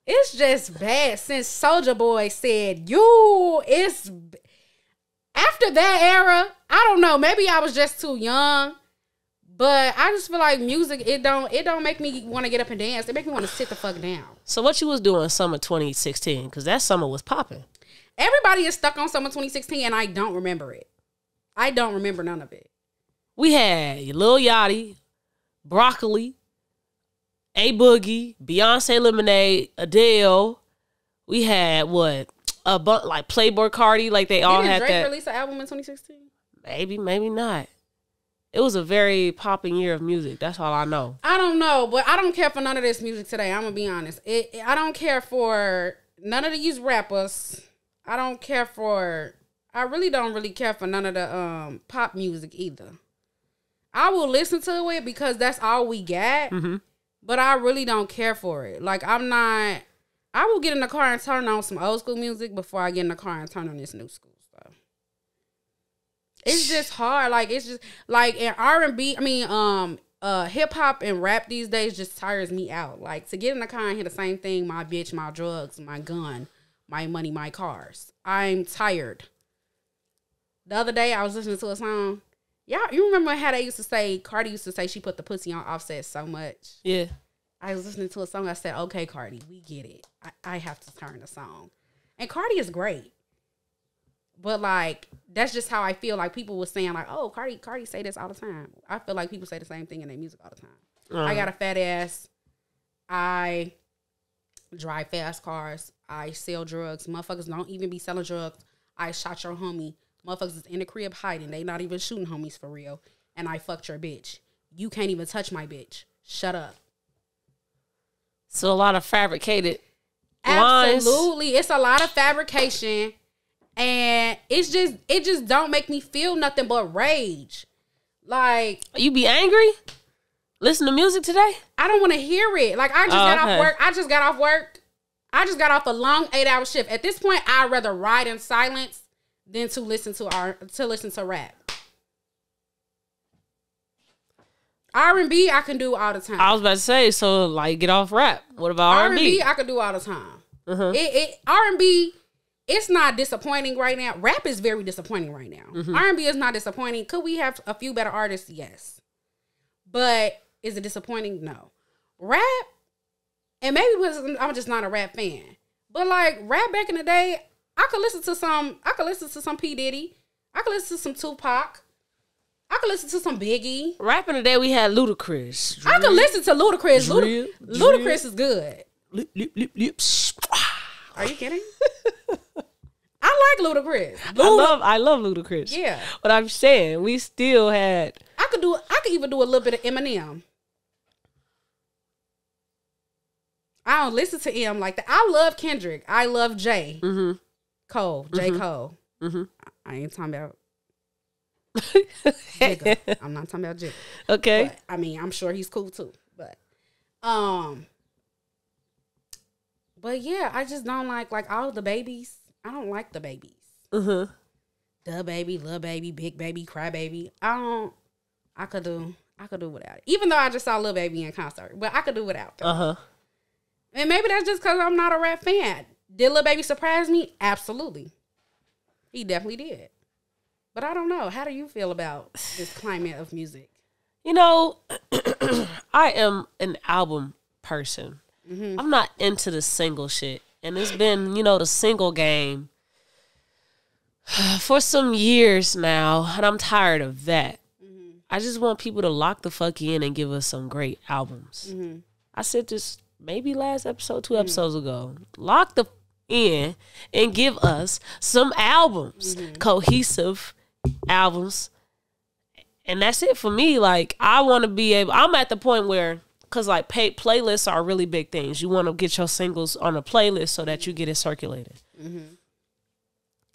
it's just bad since Soulja Boy said, it's... After that era, I don't know. Maybe I was just too young. But I just feel like music, it don't make me want to get up and dance. It make me want to sit the fuck down. So what you was doing summer 2016? Because that summer was popping. Everybody is stuck on summer 2016, and I don't remember it. I don't remember none of it. We had Lil Yachty, Broccoli, A Boogie, Beyonce Lemonade, Adele. We had like Playboy Cardi, like they all had Drake that. Release an album in 2016? Maybe not. It was a very popping year of music. That's all I know. I don't know, but I don't care for none of this music today. I'm gonna be honest. I don't care for none of these rappers. I really don't care for none of the pop music either. I will listen to it because that's all we got. Mm-hmm. But I really don't care for it. Like I will get in the car and turn on some old school music before I get in the car and turn on this new school stuff. It's just hard. Like it's just like in R&B, hip hop and rap these days just tires me out. Like to get in the car and hear the same thing, my bitch, my drugs, my gun, my money, my cars. I'm tired. The other day I was listening to a song. You remember how they used to say, Cardi used to say she put the pussy on Offset so much? Yeah. I was listening to a song. I said, okay, Cardi, we get it. I have to turn the song. And Cardi is great. But, like, that's just how I feel. Like, people were saying, like, oh, Cardi say this all the time. I feel like people say the same thing in their music all the time. I got a fat ass. I drive fast cars. I sell drugs. Motherfuckers don't even be selling drugs. I shot your homie. Motherfuckers is in the crib hiding. They not even shooting homies for real. And I fucked your bitch. You can't even touch my bitch. Shut up. So a lot of fabricated Absolutely. lines. It's a lot of fabrication. And it just don't make me feel nothing but rage. Like, you be angry? Listen to music today? I don't want to hear it. Like, I just got off work. I just got off work. I just got off a long 8-hour shift. At this point, I'd rather ride in silence than to listen to rap. R&B I can do all the time. I was about to say, so like get off rap. What about R&B? R&B I can do all the time. R&B, it's not disappointing right now. Rap is very disappointing right now. R&B is not disappointing. Could we have a few better artists? Yes. But is it disappointing? No. Rap, and maybe because I'm just not a rap fan. But like rap back in the day, I could listen to some P. Diddy. I could listen to some Tupac. I could listen to some Biggie. Rap in the day, we had Ludacris. I could listen to Ludacris. Ludacris is good. Are you kidding? I like Ludacris. I love Ludacris. Yeah. But I'm saying we still had. I could even do a little bit of Eminem. I don't listen to him like that. I love Kendrick. I love J. Cole. J. Cole. I ain't talking about Jigga. I'm not talking about Jigga. Okay. But, I mean, I'm sure he's cool too. But yeah, I just don't like all the babies. I don't like the babies. The baby, little baby, big baby, cry baby. I could do without it. Even though I just saw Lil Baby in concert, but I could do without them. And maybe that's just because I'm not a rap fan. Did Lil Baby surprise me? Absolutely. He definitely did. But I don't know. How do you feel about this climate of music? You know, I am an album person. I'm not into the single shit. And it's been, the single game for some years now. And I'm tired of that. I just want people to lock the fuck in and give us some great albums. I said this maybe last episode, 2 episodes ago. Lock the in and give us some albums. Cohesive albums. And that's it for me. Like, I want to be able, I'm at the point where, because like playlists are really big things. You want to get your singles on a playlist so that you get it circulated.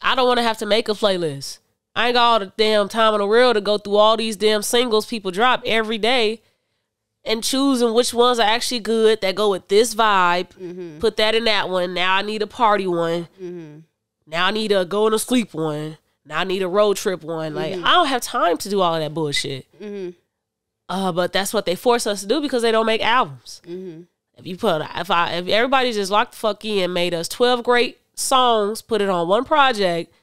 I don't want to have to make a playlist. I ain't got all the damn time in the world to go through all these damn singles people drop every day and choosing which ones are actually good that go with this vibe. Put that in that one. Now I need a party one. Now I need a going to sleep one. Now I need a road trip one. Like, I don't have time to do all of that bullshit. But that's what they force us to do because they don't make albums. If everybody just locked the fuck in and made us 12 great songs, put it on one project,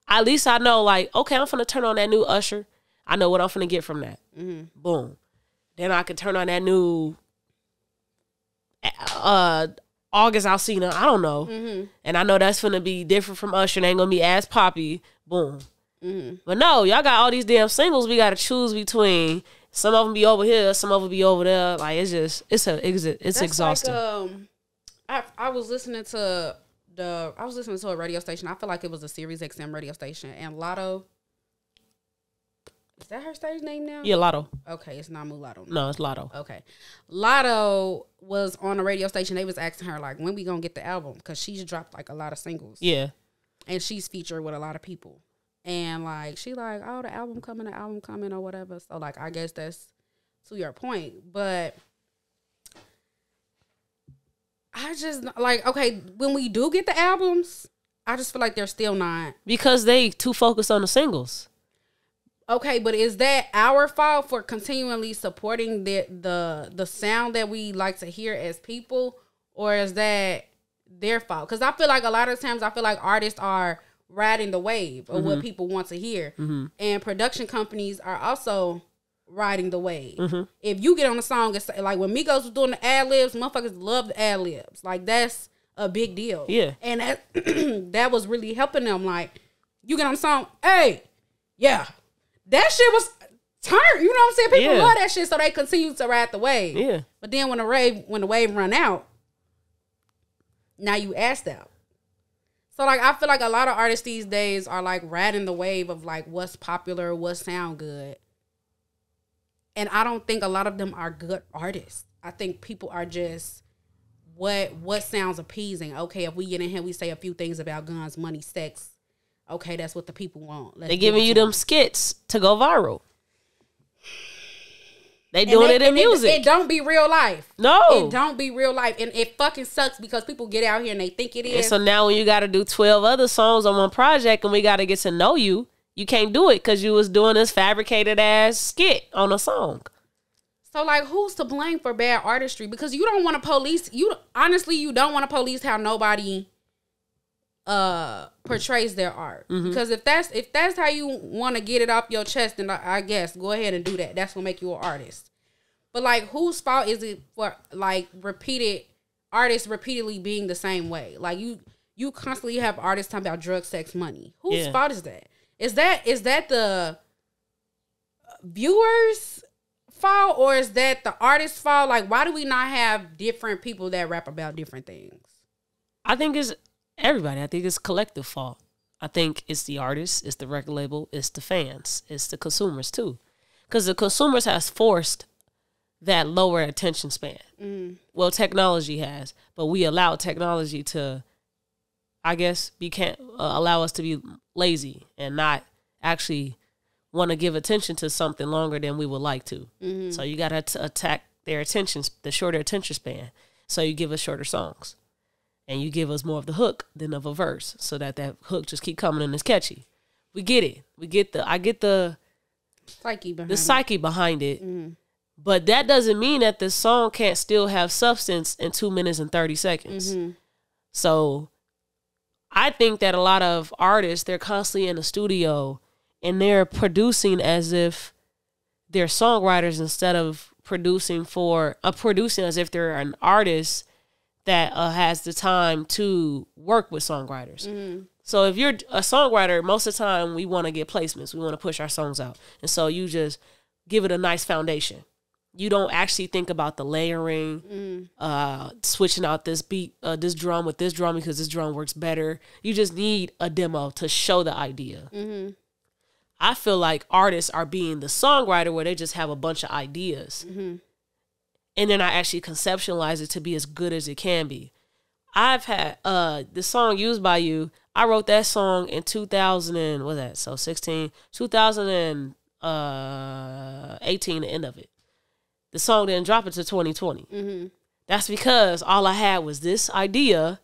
at least I know, like, okay, I'm finna turn on that new Usher. I know what I'm finna get from that. Boom. Then I can turn on that new August Alsina. I don't know. And I know that's finna be different from Usher. It ain't gonna be as poppy. Boom. But no, y'all got all these damn singles we gotta choose between. Some of them be over here, some of them be over there. Like, it's just, it's exhausting. Like, I was listening to a radio station. I feel like it was a Sirius XM radio station, and Lotto. Is that her stage name now? Yeah, Lotto. Okay, it's not Mulatto. No, it's Lotto. Okay. Lotto was on a radio station. They was asking her, like, when we gonna get the album? Because she's dropped, like, a lot of singles. Yeah. And she's featured with a lot of people. And, like, she like, oh, the album coming, or whatever. So, like, I guess that's to your point. But I just, like, okay, when we do get the albums, I just feel like they're still not. Because they too focused on the singles. Okay, but is that our fault for continually supporting the sound that we like to hear as people? Or is that their fault? Because I feel like a lot of times, artists are riding the wave of what people want to hear. And production companies are also riding the wave. If you get on a song, it's like when Migos was doing the ad-libs, motherfuckers love the ad-libs. Like, that's a big deal. Yeah. And that, that was really helping them. Like, you get on a song, hey, yeah. That shit was turned. You know what I'm saying? People love that shit, so they continue to ride the wave. Yeah. But then when the wave run out, now you asked out. So, like, I feel like a lot of artists these days are, like, riding the wave of, like, what's popular, what sound good. And I don't think a lot of them are good artists. I think people are just what sounds appeasing. Okay, if we get in here, we say a few things about guns, money, sex. Okay, that's what the people want. They're giving you them skits to go viral. They doing it in music. It don't be real life. No. It don't be real life. And it fucking sucks because people get out here and they think it is. And so now when you got to do 12 other songs on one project and we got to get to know you, you can't do it because you was doing this fabricated ass skit on a song. So, like, who's to blame for bad artistry? Because you don't want to police. Honestly, you don't want to police how nobody portrays their art. Because if that's how you want to get it off your chest, then I guess go ahead and do that. That's gonna make you an artist. But, like, whose fault is it for, like, artists repeatedly being the same way? Like, you constantly have artists talking about drugs, sex, money. Whose fault is that? Is that the viewers' fault, or is that the artist's fault? Like, why do we not have different people that rap about different things? I think it's everybody. I think it's collective fault. I think it's the artists, it's the record label, it's the fans, it's the consumers too. Because the consumers has forced that lower attention span. Well, technology has, but we allow technology to, I guess, allow us to be lazy and not actually want to give attention to something longer than we would like to. So you got to attack their attention, the shorter attention span. So you give us shorter songs. And you give us more of the hook than of a verse, so that hook just keep coming and it's catchy. We get it. I get the psyche behind it. But that doesn't mean that the song can't still have substance in 2 minutes and 30 seconds. So I think that a lot of artists, they're constantly in the studio and they're producing as if they're songwriters instead of producing as if they're an artist that has the time to work with songwriters. Mm-hmm. So if you're a songwriter, most of the time we want to get placements. We want to push our songs out. And so you just give it a nice foundation. You don't actually think about the layering, switching out this beat, this drum with this drum because this drum works better. You just need a demo to show the idea. Mm-hmm. I feel like artists are being the songwriter where they just have a bunch of ideas. Mm-hmm. And then I actually conceptualize it to be as good as it can be. I've had the song Used by You. I wrote that song in 2018, the end of it. The song didn't drop until 2020. Mm-hmm. That's because all I had was this idea,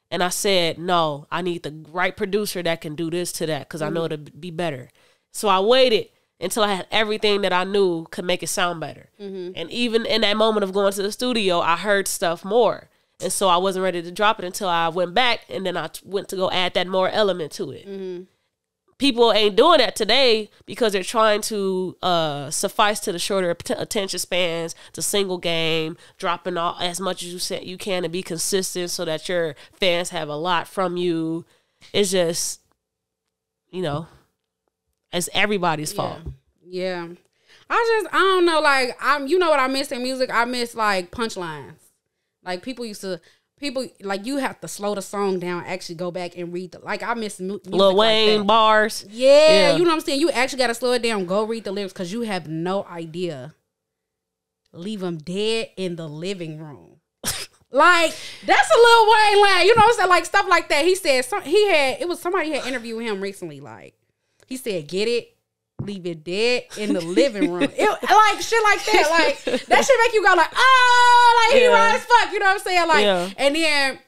and I said, no, I need the right producer that can do this to that because I know it'll be better. So I waited until I had everything that I knew could make it sound better. Mm-hmm. And even in that moment of going to the studio, I heard stuff more. And so I wasn't ready to drop it until I went back, and then I went to go add that more element to it. Mm-hmm. People ain't doing that today because they're trying to suffice to the shorter attention spans, the single game, dropping all as much as you can and be consistent so that your fans have a lot from you. It's just, it's everybody's fault. Yeah. I don't know, like, you know what I miss in music? I miss, like, punchlines. Like, people, like, you have to slow the song down, actually go back and read I miss music Lil Wayne like bars. Yeah, you know what I'm saying? You actually got to slow it down, go read the lyrics, because you have no idea. Leave them dead in the living room. Like, that's a Lil Wayne line, you know what I'm saying? Like, stuff like that. He said, somebody had interviewed him recently, like, he said, get it? Leave it dead in the living room. Like, shit like that. Like, that shit make you go like, oh, like, he right as fuck. You know what I'm saying? Like, and then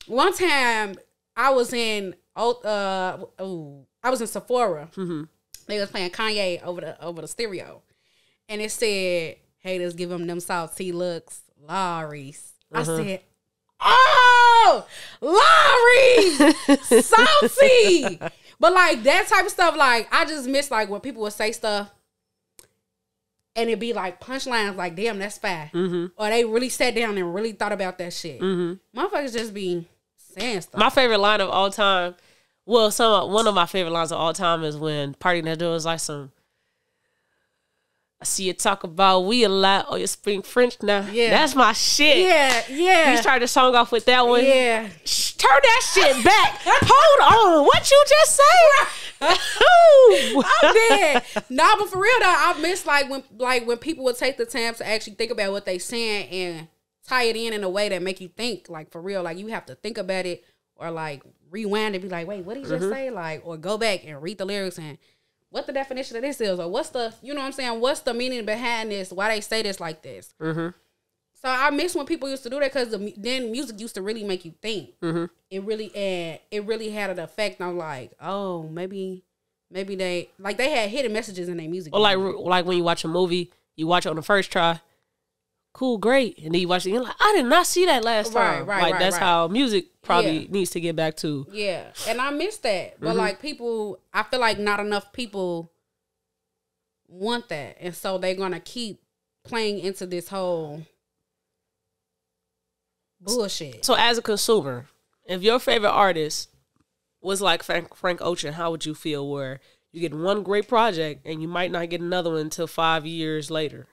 one time I was in Sephora. Mm-hmm. They was playing Kanye over the stereo. And it said, haters give him them salty looks, Lawry's. I said, oh, Lawry's, salty. But, like, that type of stuff, like, I just miss, like, when people would say stuff and it'd be, like, punchlines, like, damn, that's fire. Mm-hmm. Or they really sat down and really thought about that shit. Mm-hmm. Motherfuckers just be saying stuff. My favorite line of all time, one of my favorite lines of all time is when Party Next Door was like I see you talk about we a lot, or you speak French now. Yeah. That's my shit. Yeah. You started the song off with that one. Yeah. Turn that shit back. Hold on. What you just say? I'm dead. Nah, but for real though, I miss when people would take the time to actually think about what they saying and tie it in a way that make you think, like, for real. Like, you have to think about it or, like, rewind and be like, wait, what did he just say? Like, or go back and read the lyrics and what the definition of this is, or what's the, you know what I'm saying? What's the meaning behind this? Why they say this like this? Mm-hmm. So I miss when people used to do that because then music used to really make you think. Mm-hmm. It really had an effect on, like, oh, maybe they had hidden messages in their music. Or like when you watch a movie, you watch it on the first try, cool, great, and then you watch it, you're like, I did not see that last time. Right. That's how music probably needs to get back to. Yeah, and I miss that, but like people, I feel like not enough people want that, and so they're gonna keep playing into this whole bullshit. So as a consumer, if your favorite artist was like Frank Ocean, how would you feel where you get one great project and you might not get another one until 5 years later?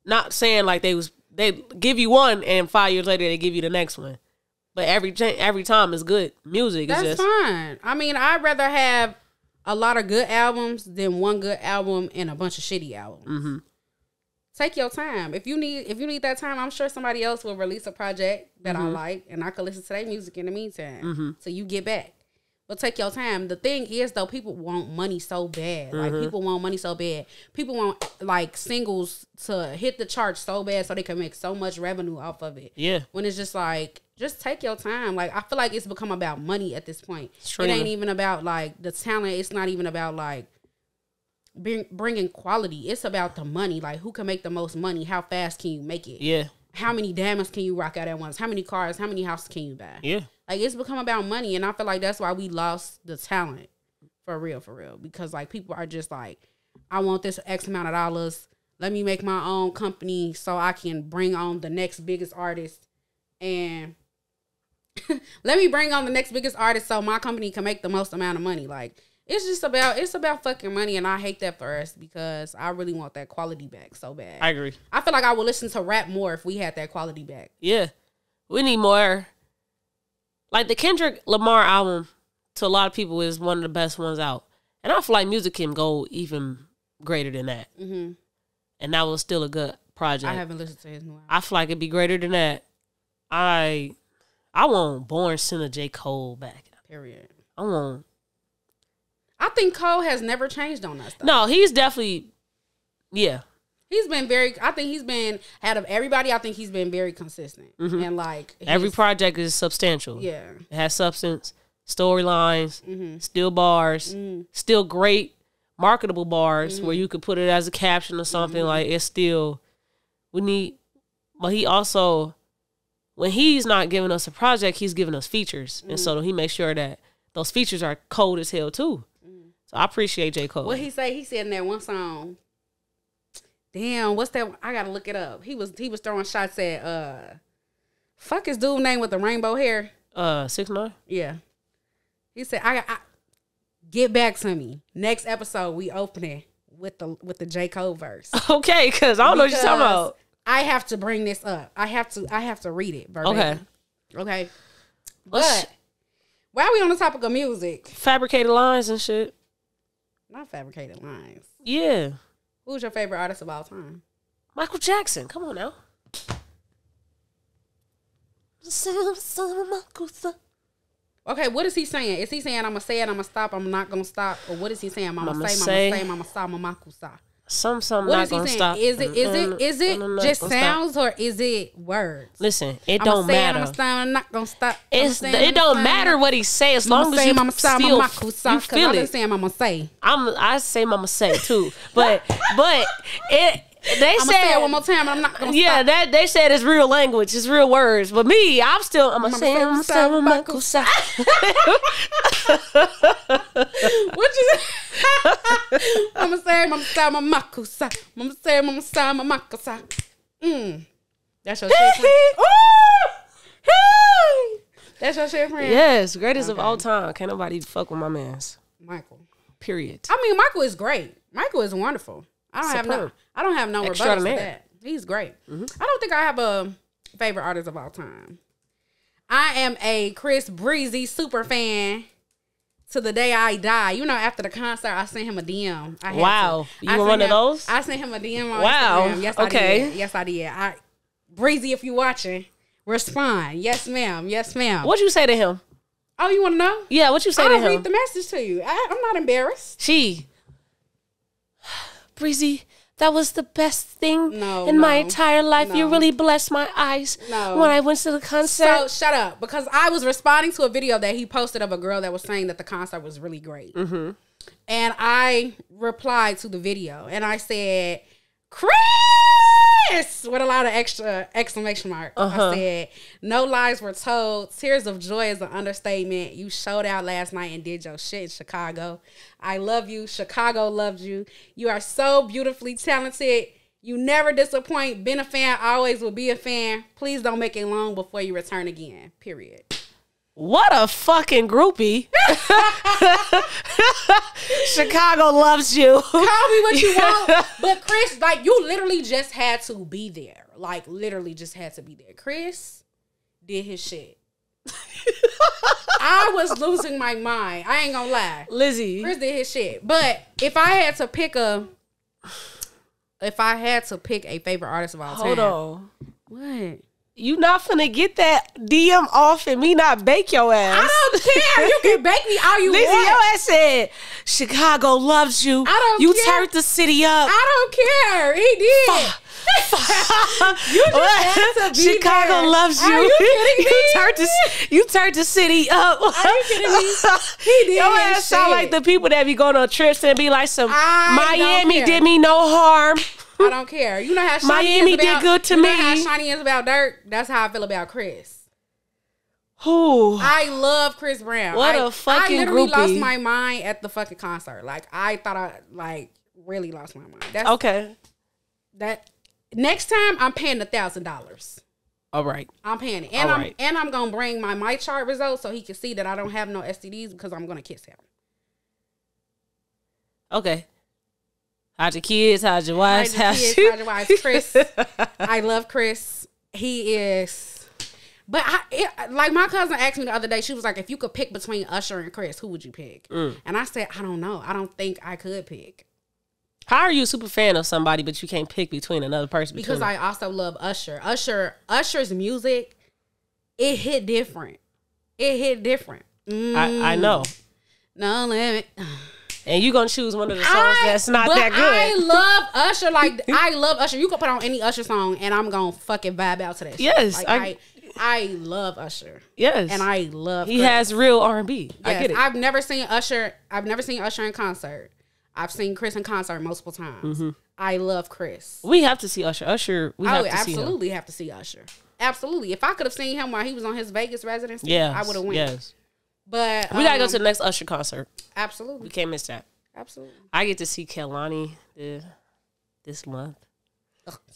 Not saying like they give you one and 5 years later they give you the next one, but every time is good music. That's fine. I mean, I'd rather have a lot of good albums than one good album and a bunch of shitty albums. Mm-hmm. Take your time. If you need that time, I'm sure somebody else will release a project that I like, and I could listen to their music in the meantime. So you get back. But take your time. The thing is, though, people want money so bad. Like, people want money so bad. People want, like, singles to hit the charts so bad so they can make so much revenue off of it. Yeah. When it's just like, just take your time. Like, I feel like it's become about money at this point. It ain't even about, like, the talent. It's not even about, like, bringing quality. It's about the money. Like, who can make the most money? How fast can you make it? Yeah. How many diamonds can you rock out at once? How many cars? How many houses can you buy? Yeah. Like, it's become about money, and I feel like that's why we lost the talent. For real. Because, like, people are just, like, I want this X amount of dollars. Let me make my own company so I can bring on the next biggest artist. And let me bring on the next biggest artist so my company can make the most amount of money. Like, it's about fucking money, and I hate that for us because I really want that quality back so bad. I agree. I feel like I would listen to rap more if we had that quality back. Yeah. We need more. Like, the Kendrick Lamar album, to a lot of people, is one of the best ones out. And I feel like music can go even greater than that. Mm-hmm. And that was still a good project. I haven't listened to his new album. I feel like it'd be greater than that. I want Born Sinner J. Cole back. Period. I think Cole has never changed on that stuff. No, he's definitely, yeah. He's been out of everybody, I think he's been very consistent. Mm-hmm. And like every project is substantial. Yeah. It has substance, storylines, still bars, still great marketable bars where you could put it as a caption or something. Like, it's still, but he also, when he's not giving us a project, he's giving us features. And so he makes sure that those features are cold as hell too. So I appreciate J. Cole. What he say? He said in that one song, damn, what's that? I gotta look it up. He was throwing shots at fuck his dude name with the rainbow hair. 6ix9ine? Yeah. He said, I get back to me. Next episode we open it with the J. Cole verse. Okay, because I don't know what you're talking about. I have to bring this up. I have to read it verbatim. Okay. But while we on the topic of music, fabricated lines and shit. Not fabricated lines. Yeah. Who's your favorite artist of all time? Michael Jackson. Come on now. Okay, what is he saying? Is he saying I'm gonna say it, I'm gonna stop, I'm not gonna stop, or what is he saying? I'm gonna say, I'm gonna stop, I'm gonna stop. Something not gonna stop. Is it just sounds or is it words? Listen, it don't matter. I'm not gonna stop. It don't matter what he say as long as you feel it. I say mama say too, but it. They said say it one more time. I'm not gonna stop. Yeah, that they said it's real language, it's real words. But me, I'm gonna say mama kusa. What you say? Mama say mama kusa. Mama say mama kusa. That's your shit, friend. That's your shit, friend. Yes, greatest of all time. Can't nobody fuck with my man's Michael. Period. I mean, Michael is great. Michael is wonderful. I don't have no rebuttals to that. He's great. Mm-hmm. I don't think I have a favorite artist of all time. I am a Chris Breezy super fan to the day I die. You know, after the concert, I sent him a DM. You were one of those? I sent him a DM on Instagram. Yes, I did. Yes, I did. Breezy, if you watching, respond. Yes, ma'am. Yes, ma'am. What'd you say to him? Oh, you want to know? Yeah, what you say to him? I'll read the message to you. I'm not embarrassed. Breezy, that was the best thing in my entire life. You really blessed my eyes when I went to the concert. So shut up, because I was responding to a video that he posted of a girl that was saying that the concert was really great. Mm-hmm. And I replied to the video and I said, Chris, with a lot of extra exclamation marks. I said, no lies were told. Tears of joy is an understatement. You showed out last night and did your shit in Chicago. I love you. Chicago loved you. You are so beautifully talented. You never disappoint. Been a fan, always will be a fan. Please don't make it long before you return again. Period. What a fucking groupie. Chicago loves you. Call me what you want. But Chris, like, you literally just had to be there. Like, literally just had to be there. Chris did his shit. I was losing my mind. I ain't gonna lie. Lizzie. Chris did his shit. But if I had to pick a favorite artist of all time. Hold on. What? You not finna get that DM off and me not bake your ass. I don't care. You can bake me all you Lizzie, want. your ass said, Chicago loves you. I don't you care. You turned the city up. I don't care. He did. You just had to be Chicago there. loves you. Are you kidding me? You turned the city up. Are you kidding me? He did. Your ass sound like the people that be going on trips and be like Miami did me no harm. I don't care. You know how Shiny Miami did good to me. You know how Shiny is about dirt? That's how I feel about Chris. Who? I love Chris Brown. What a fucking groupie. I literally lost my mind at the fucking concert. Like, I thought really lost my mind. That's Okay. That next time I'm paying $1,000. All right. I'm paying it, and I'm gonna bring my chart results so he can see that I don't have no STDs because I'm gonna kiss him. Okay. How's your kids? How's your wives? How's your wives? Chris. I love Chris. He is. But like my cousin asked me the other day, she was like, if you could pick between Usher and Chris, who would you pick? And I said, I don't know. I don't think I could pick. How are you a super fan of somebody, but you can't pick between another person? Because I also love Usher. Usher's music, it hit different. I know. No limit. And you gonna choose one of the songs that's not that good. I love Usher. Like, I love Usher. You can put on any Usher song and I'm gonna fucking vibe out to that shit. Yes. Like, I love Usher. Yes. And I love He has real R&B. Yes. I get it. I've never seen Usher in concert. I've seen Chris in concert multiple times. I love Chris. We have to see Usher. We have to see him. Absolutely have to see Usher. Absolutely. If I could have seen him while he was on his Vegas residency, I would have went. Yes. But we gotta go to the next Usher concert. Absolutely. We can't miss that. Absolutely. I get to see Kehlani this month.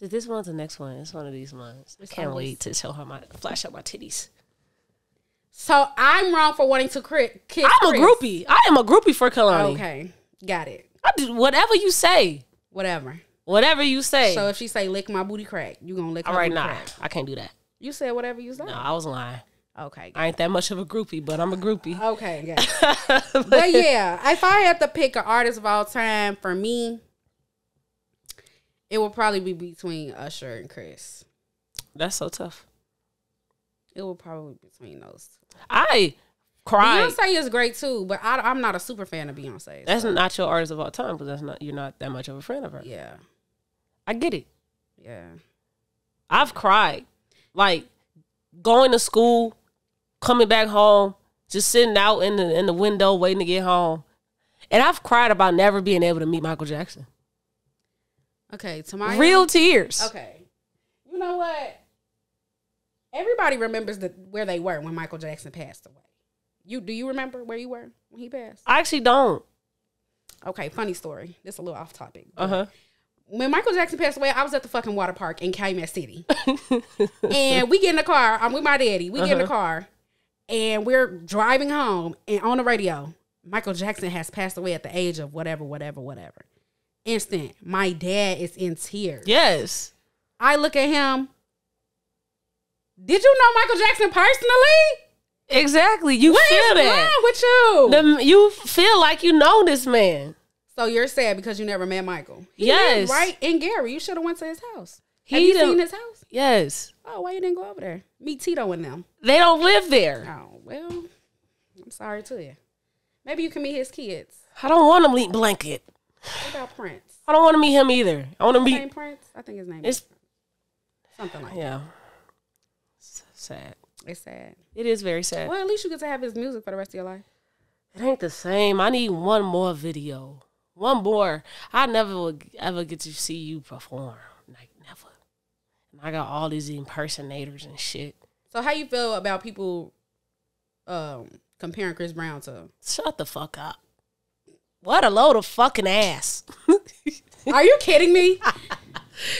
Is this month or next one? It's one of these months. I can't wait to show her flash out my titties. So I'm wrong for wanting to kiss I'm a groupie. I am a groupie for Kehlani. Okay. Got it. I do whatever you say. Whatever you say. So if she say lick my booty crack, you gonna lick her booty crack? Nah, I can't do that. You said whatever you said. No, I was lying. Okay. I ain't that much of a groupie, but I'm a groupie. Okay, yeah. But yeah, if I had to pick an artist of all time, for me, it would probably be between Usher and Chris. That's so tough. It would probably be between those two. I cried. Beyonce is great too, but I'm not a super fan of Beyonce. That's not your artist of all time, because you're not that much of a friend of her. Yeah. I get it. Yeah. I've cried. Like, going to school, coming back home, just sitting out in the window waiting to get home. And I've cried about never being able to meet Michael Jackson. Okay, Tamaya. Real tears. Okay. You know what? Everybody remembers where they were when Michael Jackson passed away. Do you remember where you were when he passed? I actually don't. Okay, funny story. This is a little off topic. When Michael Jackson passed away, I was at the fucking water park in Calumet City. And we get in the car. I'm with my daddy. We get in the car. And we're driving home. And on the radio, Michael Jackson has passed away at the age of whatever. Instant. My dad is in tears. Yes. I look at him. Did you know Michael Jackson personally? Exactly. You feel that. What's wrong with you? You feel like you know this man. So you're sad because you never met Michael. He yes. lived right in Gary. You should have went to his house. Have you seen his house? Yes. Oh, why you didn't go over there? Meet Tito and them. They don't live there. Oh, well, I'm sorry to you. Maybe you can meet his kids. I don't want to meet Blanket. What about Prince? I don't want to meet him either. I want to meet Prince. I think his name is something like that. Yeah. It's sad. It's sad. It is very sad. Well, at least you get to have his music for the rest of your life. It ain't the same. I need one more video. One more. I never will ever get to see you perform. Like, never. And I got all these impersonators and shit. So how you feel about people comparing Chris Brown to? Shut the fuck up. What a load of fucking ass. Are you kidding me?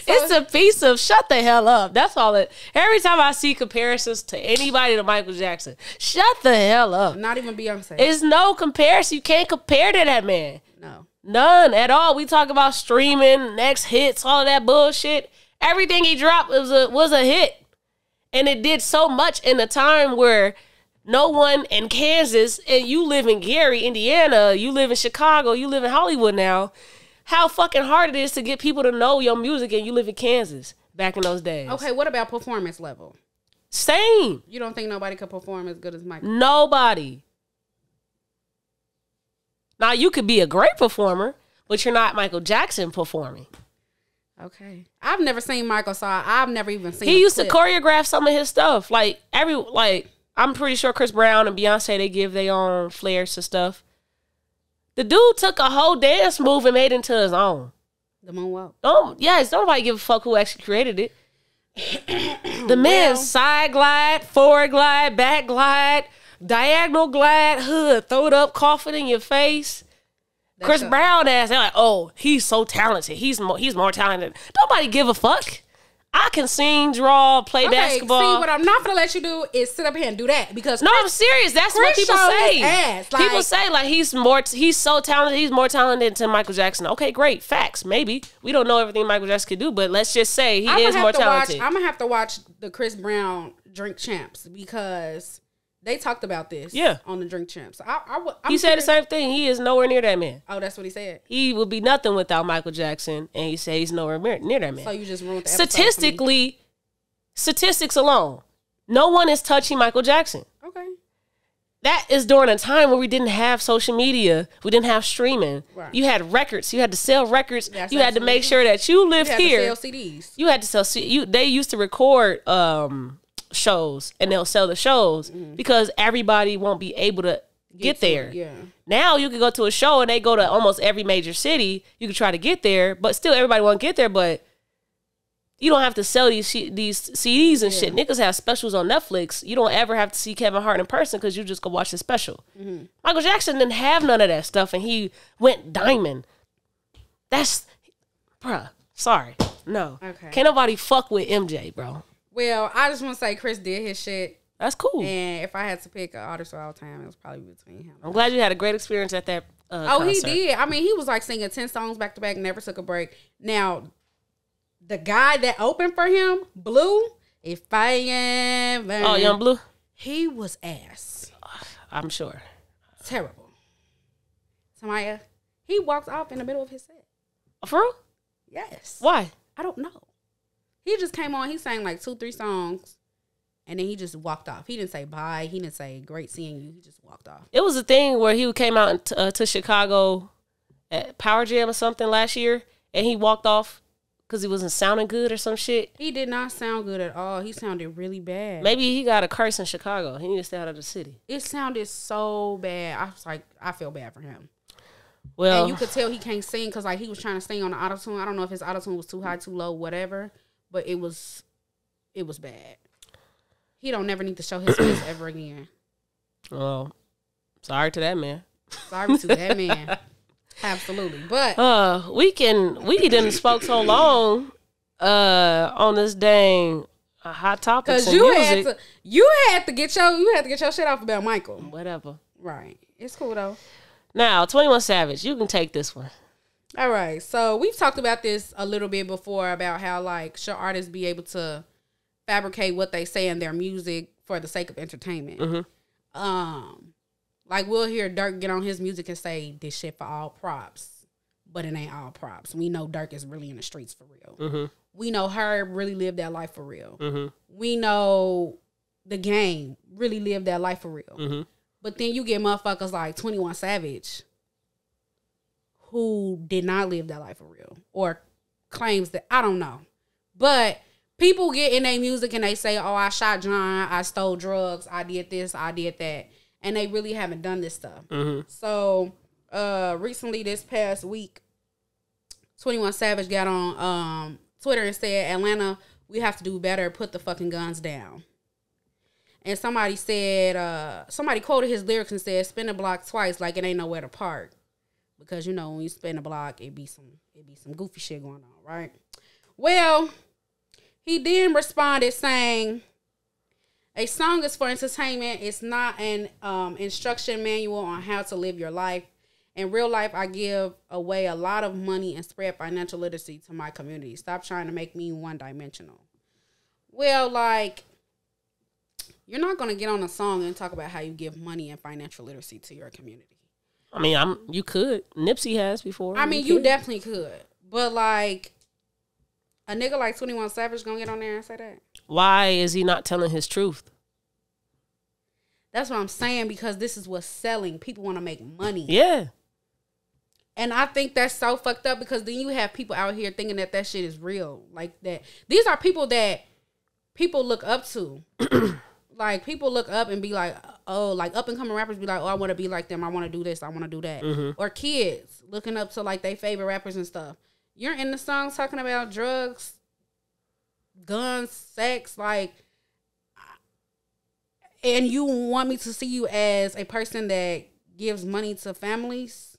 It's a piece of shut the hell up. That's all it. Every time I see comparisons to anybody to Michael Jackson, shut the hell up. Not even Beyonce. It's no comparison. You can't compare to that man. No. None at all. We talk about streaming, next hits, all of that bullshit. Everything he dropped was a hit. And it did so much in a time where no one in Kansas, and you live in Gary, Indiana, you live in Chicago, you live in Hollywood now, how fucking hard it is to get people to know your music, and you live in Kansas back in those days. Okay, what about performance level? Same. You don't think nobody could perform as good as Michael? Nobody. Now, you could be a great performer, but you're not Michael Jackson performing. Okay. I've never seen Michael, so I've never even seen He used to choreograph some of his stuff. I'm pretty sure Chris Brown and Beyonce, they give their own flares to stuff. The dude took a whole dance move and made it into his own. The moonwalk. Don't nobody give a fuck who actually created it. The man side glide, forward glide, back glide, diagonal glide, hood, throw it up, cough it in your face. Chris Brown ass, they're like, oh, he's so talented. He's more talented. Nobody give a fuck. I can sing, draw, play basketball. See, what I'm not gonna let you do is sit up here and do that because I'm serious. That's what people say. People say like he's so talented. He's more talented than Michael Jackson. Okay, great, facts. Maybe we don't know everything Michael Jackson could do, but let's just say he is more talented. I'm gonna have to watch the Chris Brown Drink Champs because they talked about this. On the Drink Champs. He said the same thing. He is nowhere near that man. Oh, that's what he said. He would be nothing without Michael Jackson, and he said he's nowhere near that man. So you just ruined the statistically, statistics alone, no one is touching Michael Jackson. Okay. That is during a time where we didn't have social media. We didn't have streaming. Right. You had records. You had to sell records. You had to make sure that you lived here. You had to sell CDs. You had to sell CDs. They used to record shows, and they'll sell the shows because everybody won't be able to get there. Now you can go to a show and they go to almost every major city. You can try to get there, but still everybody won't get there. But you don't have to sell these CDs and shit. Niggas have specials on Netflix. You don't ever have to see Kevin Hart in person because you just go watch the special. Michael Jackson didn't have none of that stuff, and he went diamond. That's, bruh, sorry. No. Okay. Can't nobody fuck with MJ, bro. Well, I just want to say Chris did his shit. That's cool. And if I had to pick an artist of all time, it was probably between him. I'm glad you had a great experience at that concert. He did. I mean, he was like singing 10 songs back to back, never took a break. Now, the guy that opened for him, Blue, if I ever... Oh, Young Blue? He was ass. I'm sure. Terrible. Samaya, he walked off in the middle of his set. For real? Yes. Why? I don't know. He just came on. He sang like 2-3 songs, and then he just walked off. He didn't say bye. He didn't say great seeing you. He just walked off. It was a thing where he came out to Chicago at Power Jam or something last year, and he walked off because he wasn't sounding good or some shit. He did not sound good at all. He sounded really bad. Maybe he got a curse in Chicago. He needed to stay out of the city. It sounded so bad. I was like, I feel bad for him. Well, and you could tell he can't sing because like he was trying to sing on the auto-tune. I don't know if his auto-tune was too high, too low, whatever. But it was bad. He don't never need to show his face ever again. Well, sorry to that man. Sorry to that man. Absolutely. But we didn't spoke so long on this dang hot topics and music. You had to get your shit off about Michael. Whatever. Right. It's cool though. Now, 21 Savage, you can take this one. All right, so we've talked about this a little bit before about how, like, should artists be able to fabricate what they say in their music for the sake of entertainment? Like, we'll hear Dirk get on his music and say, this shit for all props, but it ain't all props. We know Dirk is really in the streets for real. We know Herb really lived that life for real. We know The Game really lived that life for real. But then you get motherfuckers like 21 Savage, who did not live that life for real or claims that, I don't know. But people get in their music and they say, oh, I shot John, I stole drugs, I did this, I did that. And they really haven't done this stuff. So recently this past week, 21 Savage got on Twitter and said, Atlanta, we have to do better, put the fucking guns down. And somebody said, somebody quoted his lyrics and said, spin the block twice like it ain't nowhere to park. Because, you know, when you spin a block, it be some goofy shit going on, right? Well, he then responded saying, a song is for entertainment. It's not an instruction manual on how to live your life. In real life, I give away a lot of money and spread financial literacy to my community. Stop trying to make me one-dimensional. Well, like, you're not going to get on a song and talk about how you give money and financial literacy to your community. I mean, you could. Nipsey has before. I mean, you definitely could. But, like, a nigga like 21 Savage gonna get on there and say that? Why is he not telling his truth? That's what I'm saying, because this is what's selling. People want to make money. Yeah. And I think that's so fucked up, because then you have people out here thinking that that shit is real. Like, that. These are people that people look up to. Like, people look up and be like, oh, like, up-and-coming rappers be like, oh, I want to be like them. I want to do this. I want to do that. Or kids looking up to, like, their favorite rappers and stuff. You're in the songs talking about drugs, guns, sex, like, and you want me to see you as a person that gives money to families?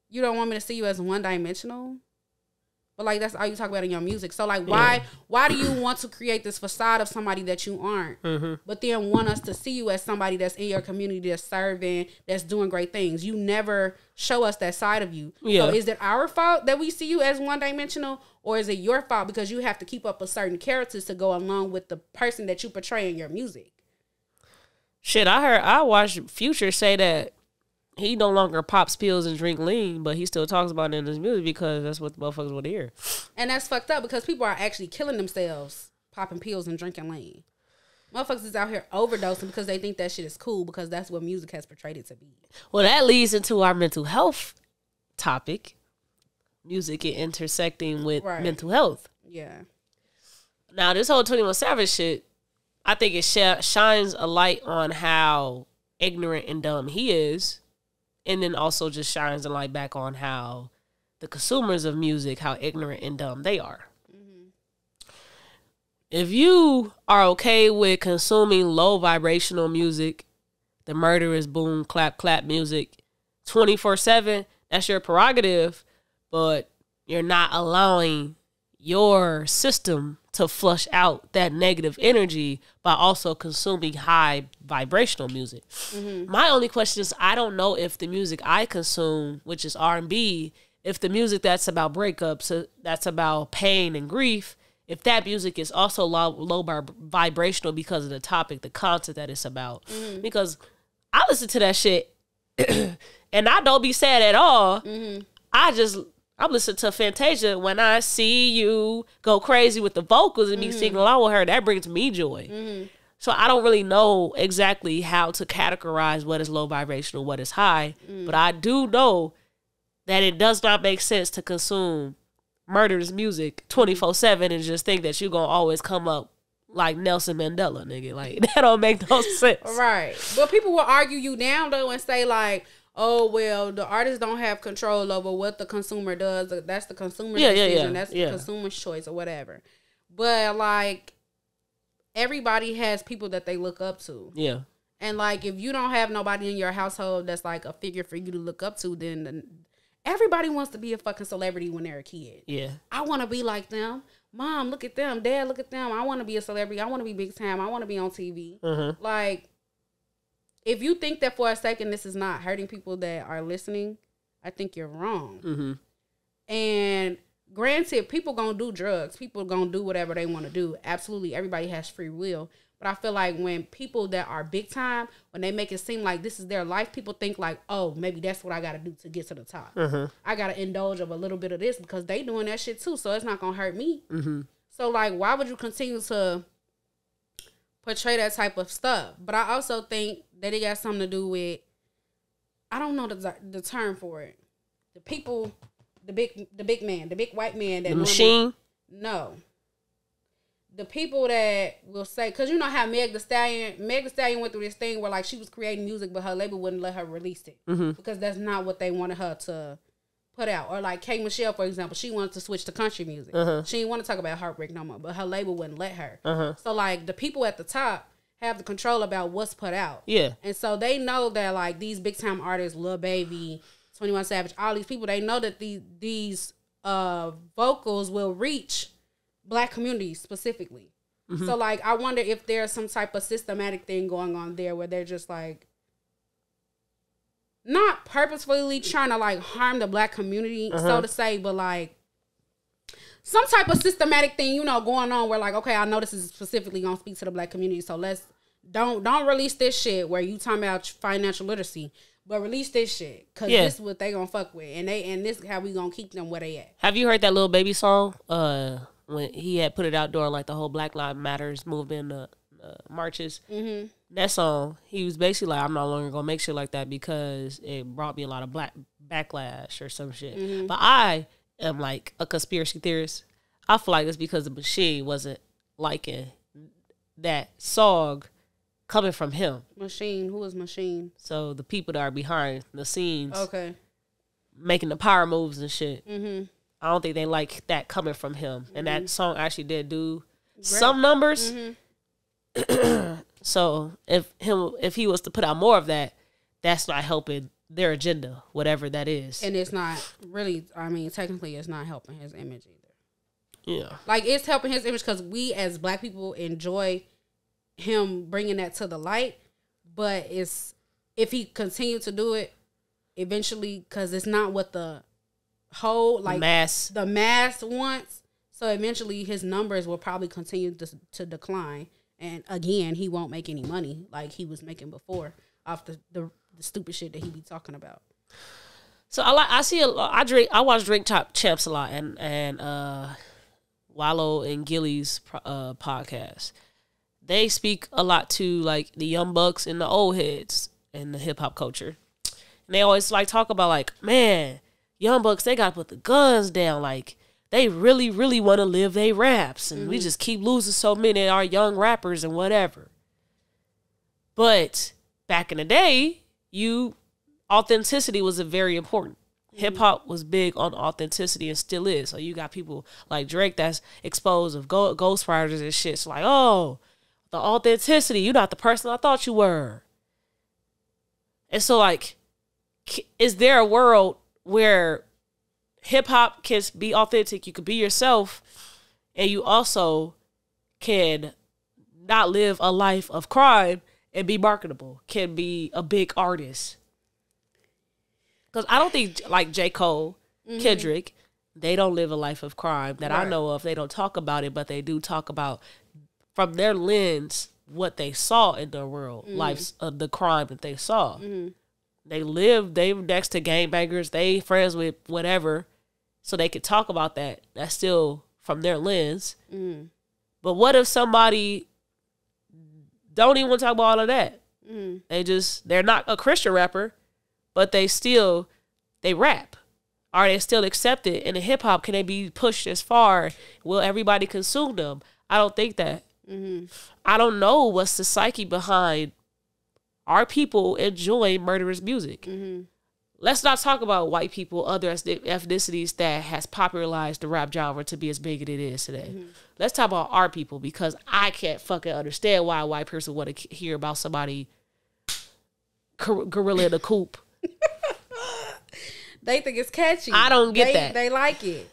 you don't want me to see you as one-dimensional? But like that's all you talk about in your music. So like why do you want to create this facade of somebody that you aren't, but then want us to see you as somebody that's in your community, that's serving, that's doing great things? You never show us that side of you. So is it our fault that we see you as one-dimensional, or is it your fault because you have to keep up a certain characters to go along with the person that you portray in your music? Shit, I watched Future say that he no longer pops pills and drink lean, but he still talks about it in his music because that's what the motherfuckers want to hear. And that's fucked up because people are actually killing themselves popping pills and drinking lean. Motherfuckers is out here overdosing because they think that shit is cool because that's what music has portrayed it to be. Well, that leads into our mental health topic. Music intersecting with mental health. Yeah. Now, this whole 21 Savage shit, I think it shines a light on how ignorant and dumb he is. And then also just shines a light back on how the consumers of music, how ignorant and dumb they are. If you are okay with consuming low vibrational music, the murderous boom, clap, clap music 24/7, that's your prerogative, but you're not allowing your system to flush out that negative energy by also consuming high vibrational music. My only question is, I don't know if the music I consume, which is R&B, if the music that's about breakups, that's about pain and grief, if that music is also low vibrational because of the topic, the content that it's about. Because I listen to that shit and I don't be sad at all. I'm listening to Fantasia. When I see you go crazy with the vocals and me singing along with her, that brings me joy. So I don't really know exactly how to categorize what is low vibrational, what is high. But I do know that it does not make sense to consume murderous music 24/7 and just think that you're going to always come up like Nelson Mandela, nigga. Like, that don't make no sense. Right. But people will argue you down, though, and say, like, oh, well, the artists don't have control over what the consumer does. That's the consumer's decision. That's the consumer's choice or whatever. But, like, everybody has people that they look up to. Yeah. And, like, if you don't have nobody in your household that's, like, a figure for you to look up to, then everybody wants to be a fucking celebrity when they're a kid. Yeah. I want to be like them. Mom, look at them. Dad, look at them. I want to be a celebrity. I want to be big time. I want to be on TV. Like, if you think that for a second this is not hurting people that are listening, I think you're wrong. And granted, people gonna do drugs. People gonna do whatever they want to do. Absolutely, everybody has free will. But I feel like when people that are big time, when they make it seem like this is their life, people think like, oh, maybe that's what I got to do to get to the top. I got to indulge of a little bit of this because they doing that shit too, so it's not gonna hurt me. So like, why would you continue to portray that type of stuff? But I also think that it got something to do with, I don't know the term for it. The people, the big man, the big white man. That the machine? No. The people that will say, because you know how Meg Thee Stallion went through this thing where like she was creating music, but her label wouldn't let her release it. Because that's not what they wanted her to put out. Or like K. Michelle, for example, she wanted to switch to country music. She didn't want to talk about heartbreak no more, but her label wouldn't let her. So like the people at the top have the control about what's put out. Yeah. And so they know that like these big time artists, Lil Baby, 21 Savage, all these people, they know that these vocals will reach Black communities specifically. So like I wonder if there's some type of systematic thing going on there where they're just like not purposefully trying to like harm the Black community, so to say, but like some type of systematic thing, you know, going on where like, okay, I know this is specifically gonna speak to the Black community, so let's don't release this shit where you talking about financial literacy, but release this shit because this is what they gonna fuck with, and this is how we gonna keep them where they at. Have you heard that Lil Baby song? When he had put it out during like the whole Black Lives Matters movement, marches. That song, he was basically like, I'm no longer gonna make shit like that because it brought me a lot of black backlash or some shit. But I am like a conspiracy theorist. I feel like it's because the machine wasn't liking that song coming from him. Machine? Who is Machine? So the people that are behind the scenes, okay, making the power moves and shit. I don't think they like that coming from him. And that song actually did do some numbers. So if he was to put out more of that, that's not helping their agenda, whatever that is. And it's not really, I mean, technically it's not helping his image either. Yeah. Like, it's helping his image because we as black people enjoy him bringing that to the light. But it's, if he continued to do it, eventually, because it's not what the whole, like, the mass wants. So eventually his numbers will probably continue to decline. And again, he won't make any money like he was making before off the stupid shit that he be talking about. So I watch Drink Top Champs a lot and Wallow and Gilly's podcast. They speak a lot to like the young bucks and the old heads in the hip hop culture. And they always like talk about like, man, young bucks, they gotta put the guns down. Like, they really, really want to live their raps. And we just keep losing so many of our young rappers and whatever. But back in the day, authenticity was very important. Hip hop was big on authenticity and still is. So you got people like Drake that's exposed of ghostwriters and shit. So like, oh, the authenticity, you're not the person I thought you were. And so like, is there a world where hip hop can be authentic, you can be yourself, and you also can not live a life of crime and be marketable, can be a big artist? Because I don't think like J. Cole, Kendrick, they don't live a life of crime that I know of. They don't talk about it, but they do talk about from their lens what they saw in their world, lives of the crime that they saw. They next to gangbangers, they friends with whatever. So they could talk about that. That's still from their lens. But what if somebody don't even want to talk about all of that? They're not a Christian rapper, but they rap. Are they still accepted in the hip hop? Can they be pushed as far? Will everybody consume them? I don't think that. I don't know what's the psyche behind our people enjoying murderous music. Let's not talk about white people, other ethnicities that has popularized the rap genre to be as big as it is today. Let's talk about our people, because I can't fucking understand why a white person would hear about somebody gorilla in a coop. They think it's catchy. I don't get that. They like it.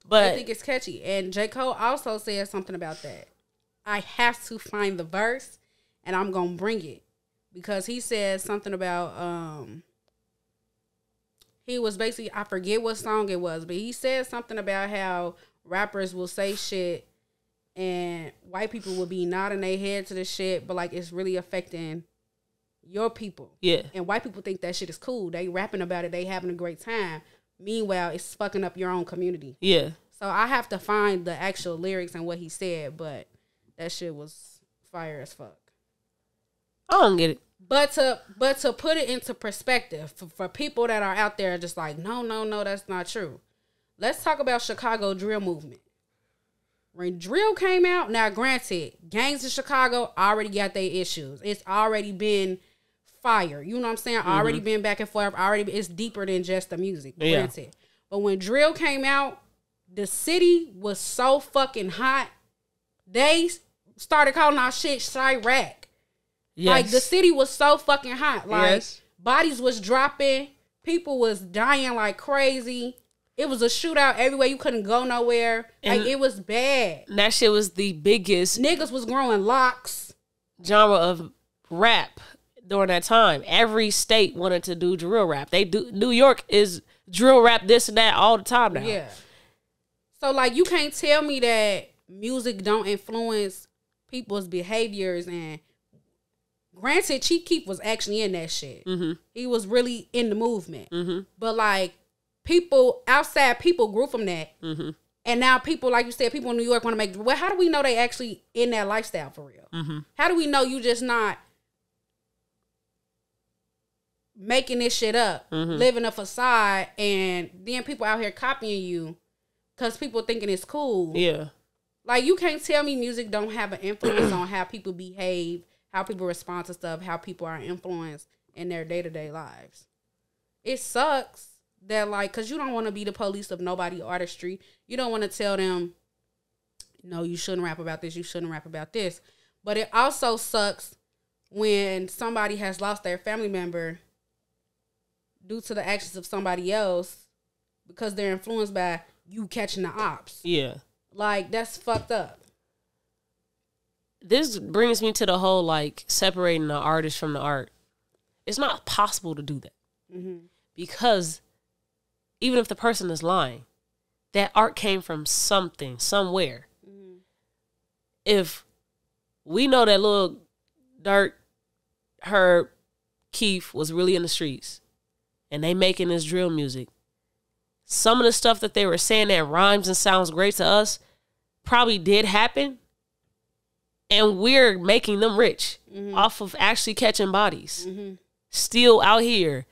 But I think it's catchy. And J. Cole also said something about that. I have to find the verse and I'm going to bring it. Because he said something about, he was basically, I forget what song it was, but he said something about how rappers will say shit and white people will be nodding their head to the shit, but like it's really affecting your people. Yeah. And white people think that shit is cool. They rapping about it. They having a great time. Meanwhile, it's fucking up your own community. Yeah. So I have to find the actual lyrics and what he said, but that shit was fire as fuck. I don't get it. But to put it into perspective, for people that are out there just like, no, that's not true. Let's talk about Chicago drill movement. When drill came out, now granted, gangs in Chicago already got their issues. It's already been fire. You know what I'm saying? Already been back and forth. It's deeper than just the music. Granted. Yeah. But when drill came out, the city was so fucking hot. They started calling our shit Chirac. Yes. Like, the city was so fucking hot. Like, bodies was dropping. People was dying like crazy. It was a shootout everywhere. You couldn't go nowhere. Like, it was bad. That shit was the biggest. Niggas was growing locks. Genre of rap during that time. Every state wanted to do drill rap. New York is drill rap this and that all the time now. Yeah. So, like, you can't tell me that music don't influence people's behaviors. And granted, Chief Keef was actually in that shit. He was really in the movement. But, like, outside people grew from that. And now people, like you said, people in New York want to make, well, how do we know they actually in that lifestyle for real? How do we know you just not making this shit up, living a facade, and then people out here copying you because people thinking it's cool? Yeah. Like, you can't tell me music don't have an influence on how people behave, how people respond to stuff, how people are influenced in their day-to-day lives. It sucks that, like, because you don't want to be the police of nobody artistry. You don't want to tell them, no, you shouldn't rap about this, you shouldn't rap about this. But it also sucks when somebody has lost their family member due to the actions of somebody else because they're influenced by you catching the ops. Yeah. Like, that's fucked up. This brings me to the whole, like, separating the artist from the art. It's not possible to do that. Mm-hmm. Because even if the person is lying, that art came from something, somewhere. Mm-hmm. If we know that Lil Durk, Herb, Keith was really in the streets and they making this drill music, some of the stuff that they were saying that rhymes and sounds great to us probably did happen. And we're making them rich off of actually catching bodies. Mm-hmm. Still out here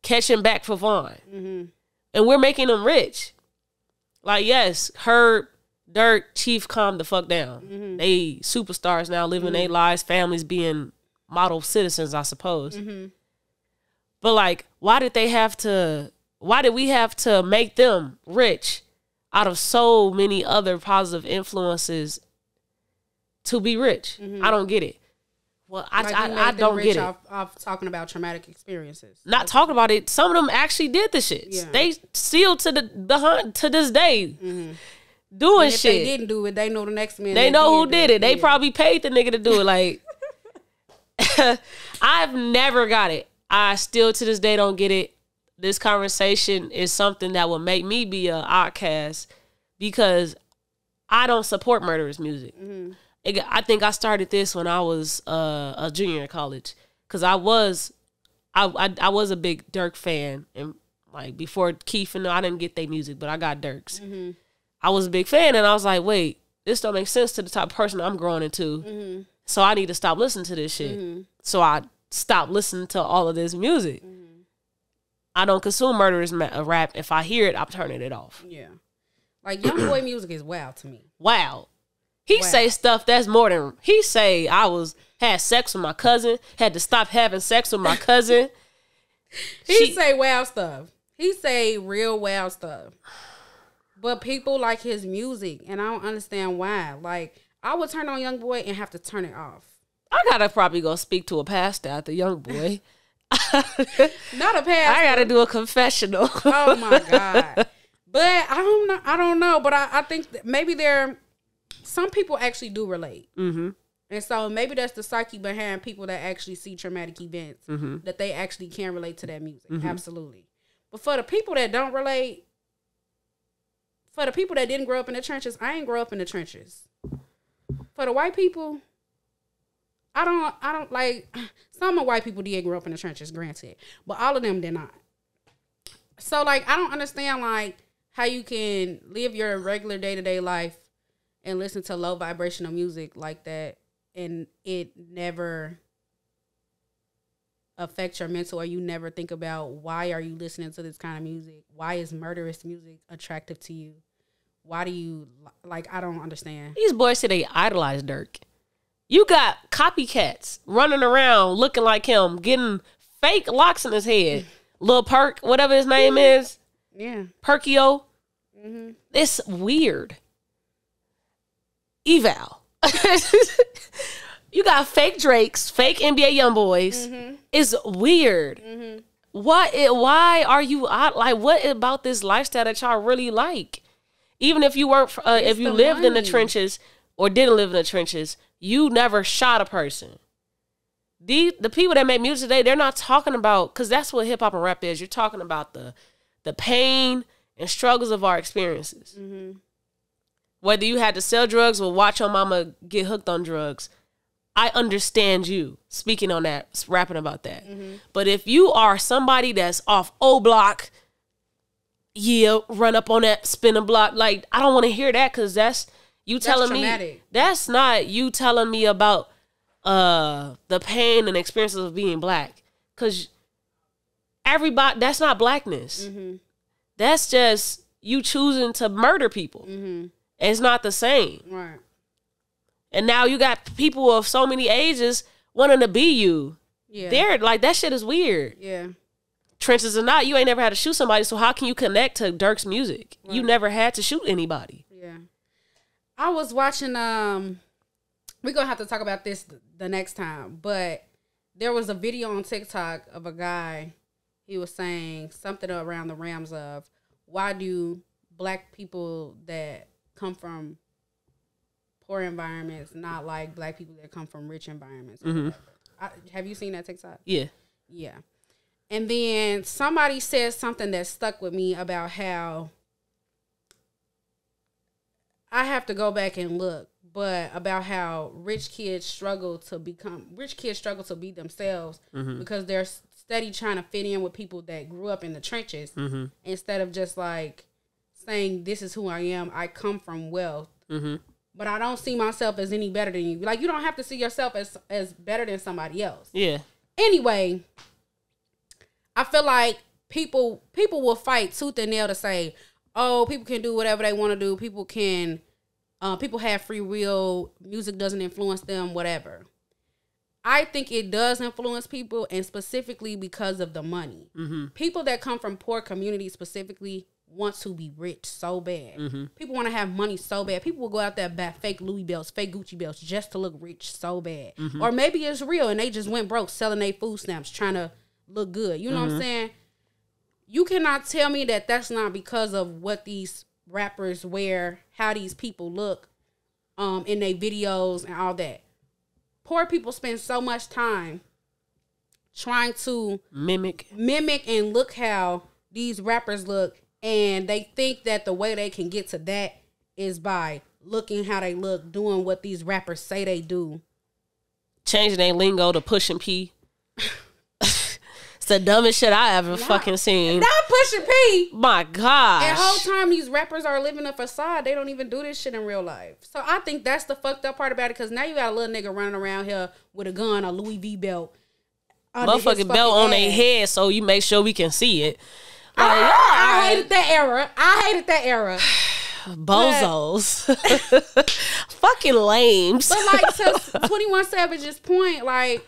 catching back for Vaughn. Mm-hmm. And we're making them rich. Like, yes, Herb, Durk, Chief, calm the fuck down. Mm-hmm. They superstars now, living their lives, families being model citizens, I suppose. Mm-hmm. But, like, why did we have to make them rich out of so many other positive influences to be rich? Mm-hmm. I don't get it. Well, I don't get it. Off talking about traumatic experiences. Not talking about it. Some of them actually did the shit. Yeah. They still to this day doing if shit. They didn't do it. They know the next man. They know who did it. They probably paid the nigga to do it. Like, I've never got it. I still to this day don't get it. This conversation is something that will make me be an outcast because I don't support murderous music. Mm-hmm. I think I started this when I was a junior in college because I was a big Durk fan, and like before Keith and I didn't get their music, but I got Durk's. Mm-hmm. I was a big fan, and I was like, wait, this don't make sense to the type of person I'm growing into, mm-hmm. so I need to stop listening to this shit. Mm-hmm. So I stopped listening to all of this music. Mm-hmm. I don't consume murderous rap. If I hear it, I'm turning it off. Yeah, like young boy music is wild to me. Wow. He say stuff that's more than... He say had sex with my cousin, had to stop having sex with my cousin. He say wild stuff. He say real wild stuff. But people like his music, and I don't understand why. Like, I would turn on Young Boy and have to turn it off. I gotta probably go speak to a pastor after Young Boy. Not a pastor. I gotta do a confessional. Oh my God. But I don't know. But I think that maybe some people actually do relate. Mm-hmm. And so maybe that's the psyche behind people that actually see traumatic events, mm-hmm. that they actually can relate to that music. Mm-hmm. Absolutely. But for the people that don't relate, for the people that didn't grow up in the trenches, I ain't grow up in the trenches. For the white people, I don't like, some of white people did grow up in the trenches, granted, but all of them did not. So like, I don't understand like how you can live your regular day-to-day life and listen to low vibrational music like that, and it never affects your mental, or you never think about why are you listening to this kind of music? Why is murderous music attractive to you? Why do you, like, I don't understand. These boys say they idolize Durk. You got copycats running around looking like him, getting fake locks in his head. Lil Perk, whatever his name is. Yeah. Perkio. Mm-hmm. It's weird. Eval. You got fake Drakes, fake NBA YoungBoys. Mm-hmm. It's weird. Mm-hmm. Why are you out? Like, what about this lifestyle that y'all really like? Even if you weren't, if you lived in the trenches or didn't live in the trenches, you never shot a person. The people that make music today, they're not talking about, because that's what hip hop and rap is. You're talking about the pain and struggles of our experiences. Mm-hmm. Whether you had to sell drugs or watch your mama get hooked on drugs, I understand you speaking on that, rapping about that. Mm-hmm. But if you are somebody that's off O Block, yeah, run up on that spinning block, like, I don't want to hear that, because that's telling me, that's not you telling me about the pain and experiences of being black. Because everybody, that's not blackness. Mm-hmm. That's just you choosing to murder people. Mm-hmm. It's not the same. Right. And now you got people of so many ages wanting to be you. Yeah. They're like, that shit is weird. Yeah. Trenches or not, you ain't never had to shoot somebody, so how can you connect to Durk's music? Right. You never had to shoot anybody. Yeah. I was watching, we're going to have to talk about this the next time, but there was a video on TikTok of a guy he was saying something around the realms of, why do black people that come from poor environments not like black people that come from rich environments? Have you seen that TikTok? Yeah. Yeah. And then somebody said something that stuck with me about how I have to go back and look, but about how rich kids struggle to be themselves because they're steady trying to fit in with people that grew up in the trenches instead of just like saying, this is who I am. I come from wealth, but I don't see myself as any better than you. Like, you don't have to see yourself as better than somebody else. Yeah. Anyway, I feel like people will fight tooth and nail to say, oh, people can do whatever they want to do. People can, people have free will. Music doesn't influence them, whatever. I think it does influence people, and specifically because of the money. People that come from poor communities specifically want to be rich so bad. People want to have money so bad. People will go out there and buy fake Louis belts, fake Gucci belts just to look rich so bad. Or maybe it's real and they just went broke selling their food stamps trying to look good. You know what I'm saying? You cannot tell me that that's not because of what these rappers wear, how these people look in their videos and all that. Poor people spend so much time trying to mimic and look how these rappers look, and they think that the way they can get to that is by looking how they look, doing what these rappers say they do. Changing their lingo to pushing P. It's the dumbest shit I ever fucking seen. Not pushing P. My gosh. And the whole time these rappers are living a facade, they don't even do this shit in real life. So I think that's the fucked up part about it, because now you got a little nigga running around here with a gun, a Louis V belt. Motherfucking belt on their head so you make sure we can see it. Like, I hated that era. Bozos. Fucking lames. But like, to 21 Savage's point, like,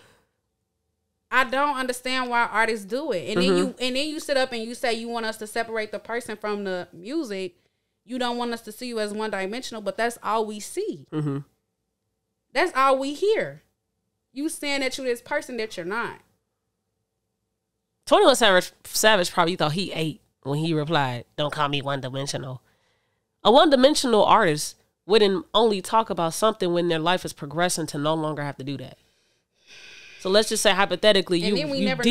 I don't understand why artists do it. And then you sit up and you say you want us to separate the person from the music. You don't want us to see you as one dimensional, but that's all we see. That's all we hear. You saying that you're this person that you're not. 21 Savage probably thought he ate when he replied, "Don't call me one-dimensional." A one-dimensional artist wouldn't only talk about something when their life is progressing to no longer have to do that. So let's just say hypothetically, we never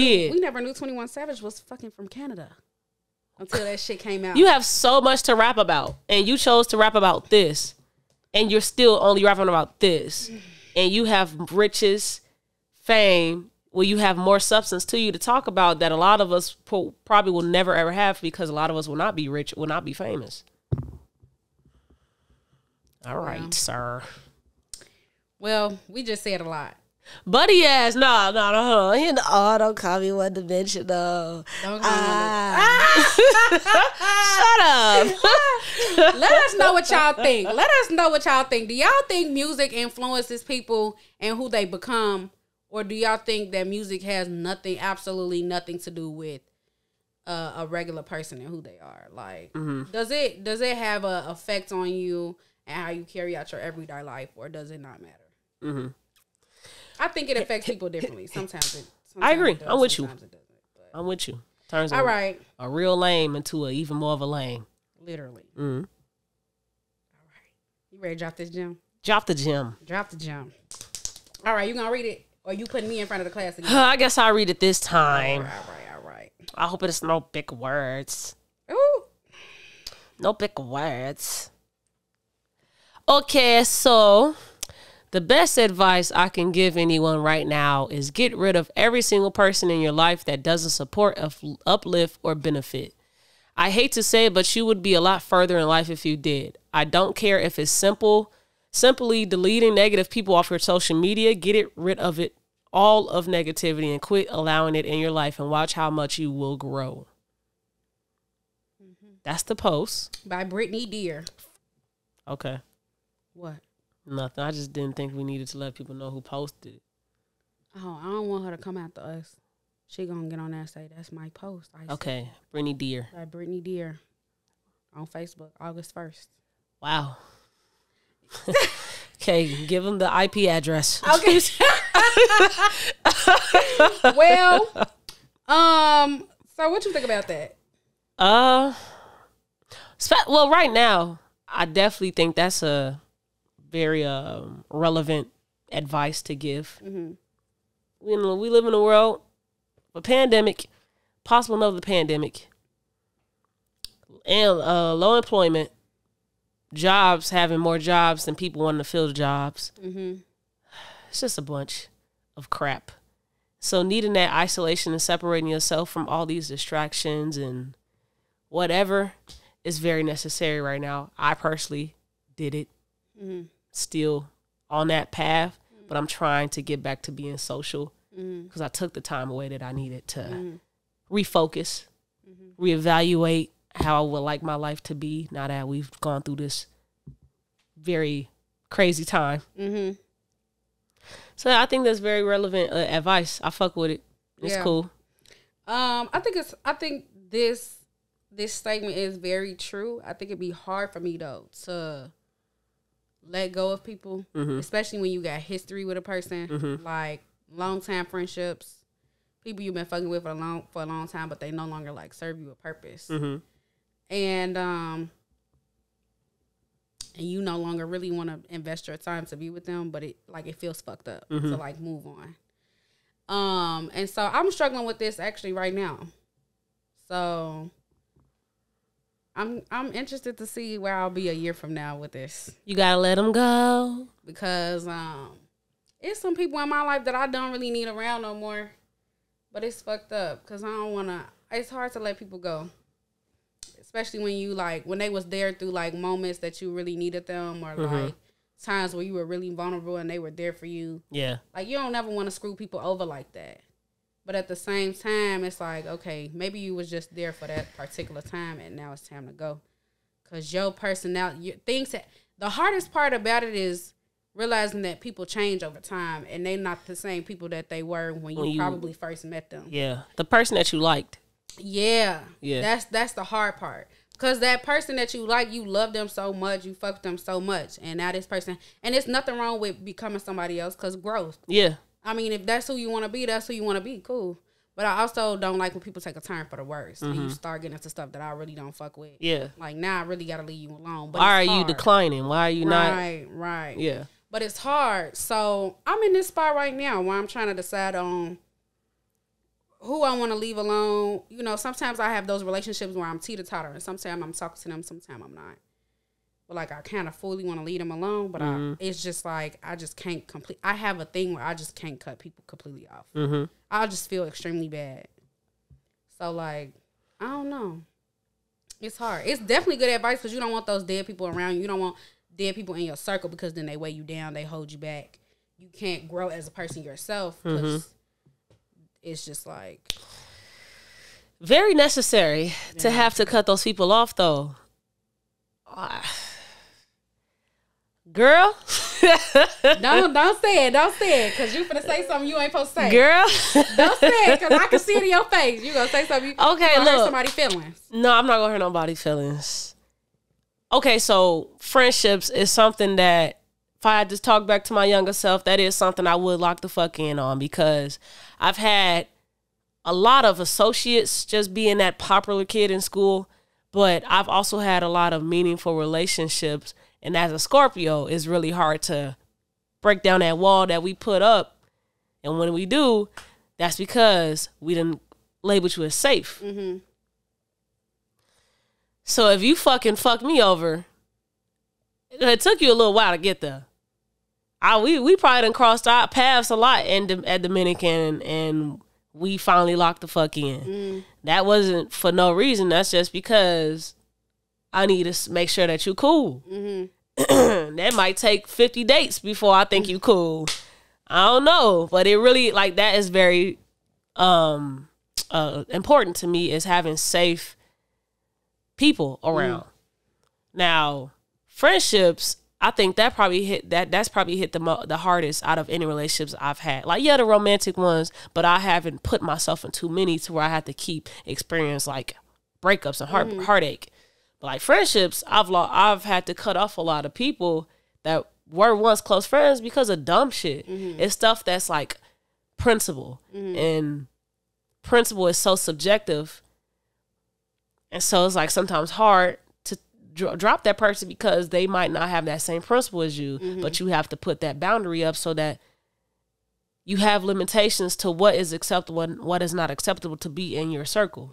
knew 21 Savage was fucking from Canada until that shit came out. You have so much to rap about, and you chose to rap about this, and you're still only rapping about this, and you have riches, fame, where you have more substance to you to talk about that a lot of us probably will never ever have, because a lot of us will not be rich, will not be famous. All right, sir. Well, we just said a lot. Buddy ass, no. Don't call me one dimensional. Don't call me Shut up. Let us know what y'all think. Do y'all think music influences people and who they become? Or do y'all think that music has absolutely nothing to do with a regular person and who they are? Like, does it have an effect on you and how you carry out your everyday life, or does it not matter? I think it affects people differently. Sometimes I agree. I'm with you. It doesn't, I'm with you. Turns all right. A real lame into even more of a lame. Literally. All right. You ready to drop this gem? Drop the gem. All right. You gonna read it, or you putting me in front of the class again? I guess I'll read it this time. All right. I hope it's no big words. Ooh. No big words. Okay, so the best advice I can give anyone right now is get rid of every single person in your life that doesn't support, uplift, or benefit. I hate to say it, but you would be a lot further in life if you did. I don't care if it's simply deleting negative people off your social media. Get rid of it, all of negativity, and quit allowing it in your life, and watch how much you will grow. That's the post. By Brittany Deer. Okay. What? Nothing. I just didn't think we needed to let people know who posted it. Oh, I don't want her to come after us. She gonna get on there and say, that's my post. Okay. Brittany Deer. By Brittany Deer. On Facebook, August 1st. Wow. Okay, give them the IP address. Okay. Well, So what you think about that? Well, right now, I definitely think that's a very relevant advice to give. Mm-hmm. We live in a world of a pandemic, possible another pandemic, and low employment, jobs having more jobs than people wanting to fill the jobs. Mm-hmm. It's just a bunch of crap. So needing that isolation and separating yourself from all these distractions and whatever is very necessary right now. I personally did it. Mm-hmm. Still on that path, but I'm trying to get back to being social because I took the time away that I needed to refocus, reevaluate how I would like my life to be now that we've gone through this very crazy time. Mm-hmm. So I think that's very relevant advice. I fuck with it. It's cool. I think this statement is very true. I think it'd be hard for me though to let go of people, especially when you got history with a person, like long time friendships, people you've been fucking with for a long time, but they no longer like serve you a purpose, and you no longer really want to invest your time to be with them, but it feels fucked up to like move on. And so I'm struggling with this actually right now. So I'm interested to see where I'll be a year from now with this. You gotta let them go because it's some people in my life that I don't really need around no more. But it's fucked up because I don't wanna. It's hard to let people go. Especially when you when they was there through like moments that you really needed them or like times where you were really vulnerable and they were there for you. Yeah. Like you don't ever want to screw people over like that. But at the same time, it's like, okay, maybe you was just there for that particular time and now it's time to go. Cause your personality, the hardest part about it is realizing that people change over time and they're not the same people that they were when you probably first met them. Yeah. The person that you liked. Yeah. That's the hard part. Because that person that you like, you love them so much, you fuck them so much. And now this person, and there's nothing wrong with becoming somebody else because growth. Yeah. I mean, if that's who you want to be, that's who you want to be. Cool. But I also don't like when people take a turn for the worse. And you start getting into stuff that I really don't fuck with. Yeah. Like, now I really got to leave you alone. But why are you declining? Why are you not? Right. Yeah. But it's hard. So I'm in this spot right now where I'm trying to decide on who I want to leave alone. You know, sometimes I have those relationships where I'm teeter-totter, and sometimes I'm talking to them, sometimes I'm not. But, like, I kind of fully want to leave them alone, but it's just, like, I just can't I have a thing where I just can't cut people completely off. I just feel extremely bad. So, like, I don't know. It's hard. It's definitely good advice because you don't want those dead people around you. You don't want dead people in your circle because then they weigh you down. They hold you back. You can't grow as a person yourself because it's just like very necessary to have to cut those people off, though. Girl, don't say it, because you finna say something you ain't supposed to say. Girl, don't say it, because I can see it in your face. You gonna say something. Okay, look, hurt somebody's feelings. No, I'm not gonna hurt nobody's feelings. Okay, so friendships is something that, if I had to talk back to my younger self, that is something I would lock the fuck in on, because I've had a lot of associates just being that popular kid in school, but I've also had a lot of meaningful relationships. And as a Scorpio, it's really hard to break down that wall that we put up. And when we do, that's because we didn't label you as safe. So if you fucking fuck me over, it took you a little while to get there. We probably done crossed our paths a lot at Dominican, and we finally locked the fuck in. That wasn't for no reason. That's just because I need to make sure that you cool. That might take 50 dates before I think you cool. I don't know. But it really, like, that is very important to me, is having safe people around. Now, friendships, I think that's probably hit the hardest out of any relationships I've had. Like, yeah, the romantic ones, but I haven't put myself in too many to where I have to keep experience like breakups and heartache. But like friendships, I've had to cut off a lot of people that were once close friends because of dumb shit. It's stuff that's like principle, and principle is so subjective. And so it's like sometimes hard to drop that person because they might not have that same principle as you, but you have to put that boundary up so that you have limitations to what is acceptable and what is not acceptable to be in your circle.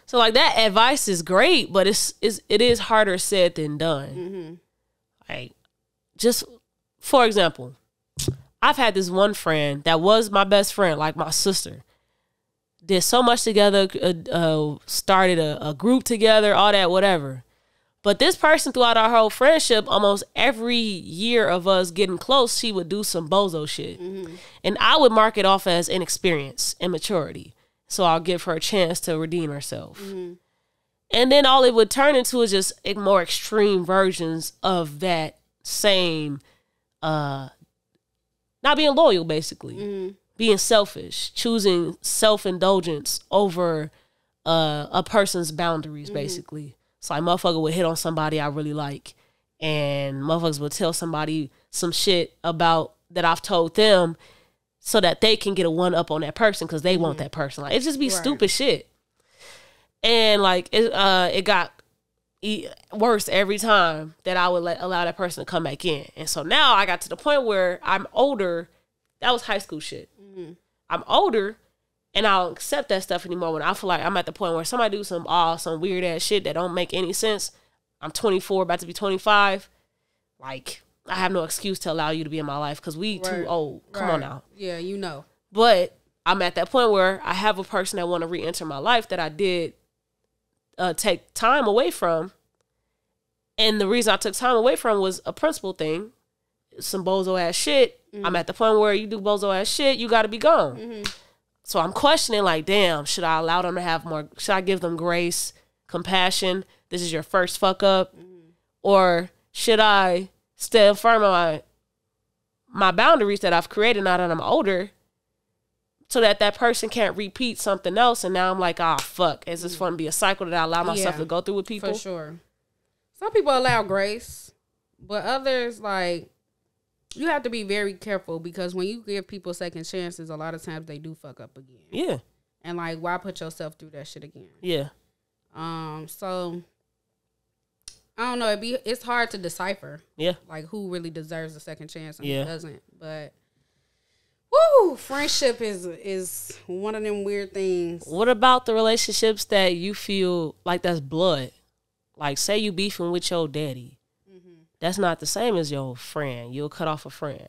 So like that advice is great, but it is harder said than done. Like, just for example, I've had this one friend that was my best friend, like my sister. Did so much together, started a group together, all that, whatever. But this person, throughout our whole friendship, almost every year of us getting close, she would do some bozo shit. And I would mark it off as inexperience, immaturity. So I'll give her a chance to redeem herself. And then all it would turn into is just more extreme versions of that same, not being loyal, basically. Being selfish, choosing self-indulgence over a person's boundaries, basically. So like motherfucker would hit on somebody I really like, and motherfuckers would tell somebody some shit about that I've told them so that they can get a one up on that person because they want that person. Like, it just be stupid shit. And like it got worse every time that I would allow that person to come back in. And so now I got to the point where I'm older. That was high school shit. I'm older, and I don't accept that stuff anymore. When I feel like I'm at the point where somebody do some weird ass shit that don't make any sense. I'm 24, about to be 25. Like, I have no excuse to allow you to be in my life because we too old. Come on now. Yeah, you know. But I'm at that point where I have a person that want to re-enter my life that I did take time away from. And the reason I took time away from was a principle thing. Some bozo ass shit. I'm at the point where you do bozo ass shit, you got to be gone. So I'm questioning, like, damn, should I allow them to have more? Should I give them grace, compassion? This is your first fuck up, or should I stay firm on my boundaries that I've created now that I'm older, so that person can't repeat something else? And now I'm like, fuck, is this going to be a cycle that I allow myself to go through with people? For sure. Some people allow grace, but others, like, you have to be very careful because when you give people second chances, a lot of times they do fuck up again. Yeah. And like, why put yourself through that shit again? Yeah. So I don't know. It's hard to decipher. Yeah. Like, who really deserves a second chance and who doesn't. But friendship is one of them weird things. What about the relationships that you feel like that's blood? Like, say you beefing with your daddy. That's not the same as your friend. You'll cut off a friend.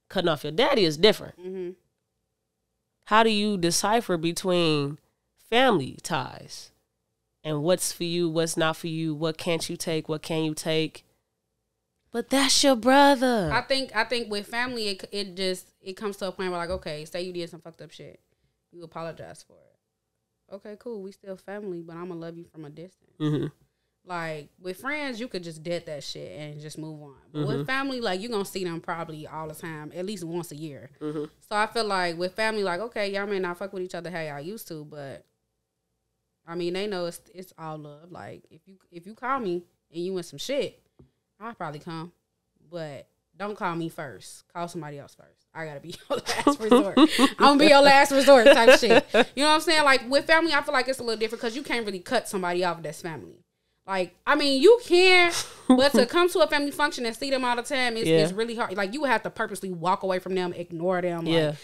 Cutting off your daddy is different. How do you decipher between family ties and what's for you, what's not for you, what can't you take, what can you take? But that's your brother. I think with family, it comes to a point where, like, okay, say you did some fucked up shit, you apologize for it. Okay, cool, we still family, but I'm gonna love you from a distance. Like, with friends, you could just dead that shit and just move on. But with family, like, you're going to see them probably all the time, at least once a year. So I feel like with family, like, okay, y'all may not fuck with each other how y'all used to, but, I mean, they know it's all love. Like, if you call me and you want some shit, I'll probably come. But don't call me first. Call somebody else first. I got to be your last resort. I'm going to be your last resort type shit. You know what I'm saying? Like, with family, I feel like it's a little different because you can't really cut somebody off that's family. Like, I mean, you can, but to come to a family function and see them all the time is really hard. Like, you would have to purposely walk away from them, ignore them, like,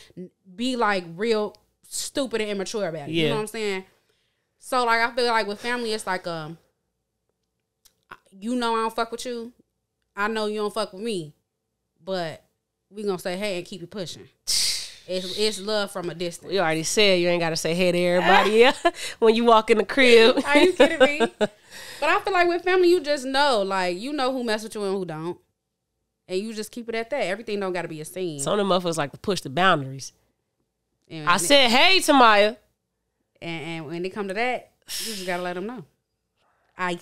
be, like, real stupid and immature about it. You know what I'm saying? So, like, I feel like with family, it's like, you know I don't fuck with you. I know you don't fuck with me. But we gonna say hey and keep it pushing. It's love from a distance. You already said you ain't got to say hey to everybody when you walk in the crib. Are you kidding me? But I feel like with family, you just know. Like, you know who mess with you and who don't. And you just keep it at that. Everything don't got to be a scene. Some of them motherfuckers like to push the boundaries. And I said hey to Maya. And when they come to that, you just got to let them know. I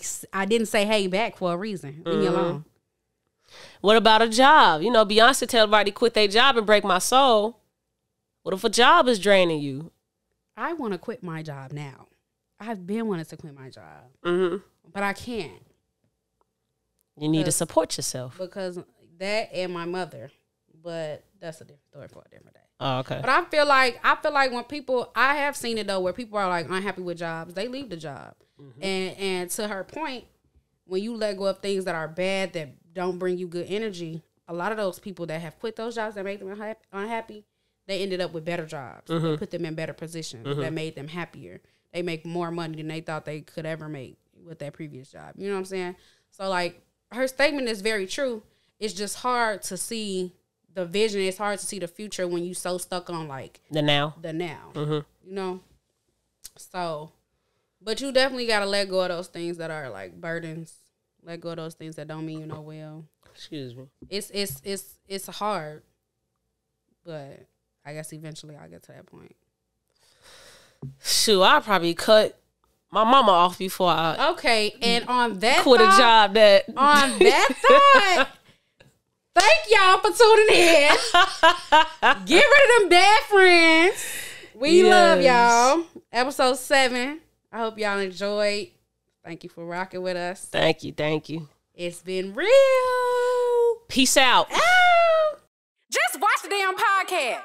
didn't say hey back for a reason. Leave me alone. What about a job? You know, Beyonce tell everybody to quit their job and break my soul. What if a job is draining you? I want to quit my job now. I've been wanting to quit my job. But I can't. You need to support yourself. Because that and my mother. But that's a different story for a different day. Oh, okay. But I feel like when people, I have seen it though, where people are like unhappy with jobs, they leave the job. And to her point, when you let go of things that are bad, that don't bring you good energy, a lot of those people that have quit those jobs that made them unhappy, they ended up with better jobs. They put them in better positions that made them happier. They make more money than they thought they could ever make with that previous job. You know what I'm saying? So like, her statement is very true. It's just hard to see the vision. It's hard to see the future when you so stuck on like the now. You know? So, but you definitely got to let go of those things that are like burdens. Let go of those things that don't mean you no well. Excuse me. It's hard, but I guess eventually I'll get to that point. Shoot, I'll probably cut my mama off before I and on that quit a job that on that thought, thank y'all for tuning in. Get rid of them bad friends. We love y'all. Episode 7. I hope y'all enjoyed. Thank you for rocking with us. Thank you. It's been real. Peace out. Just watch the damn podcast.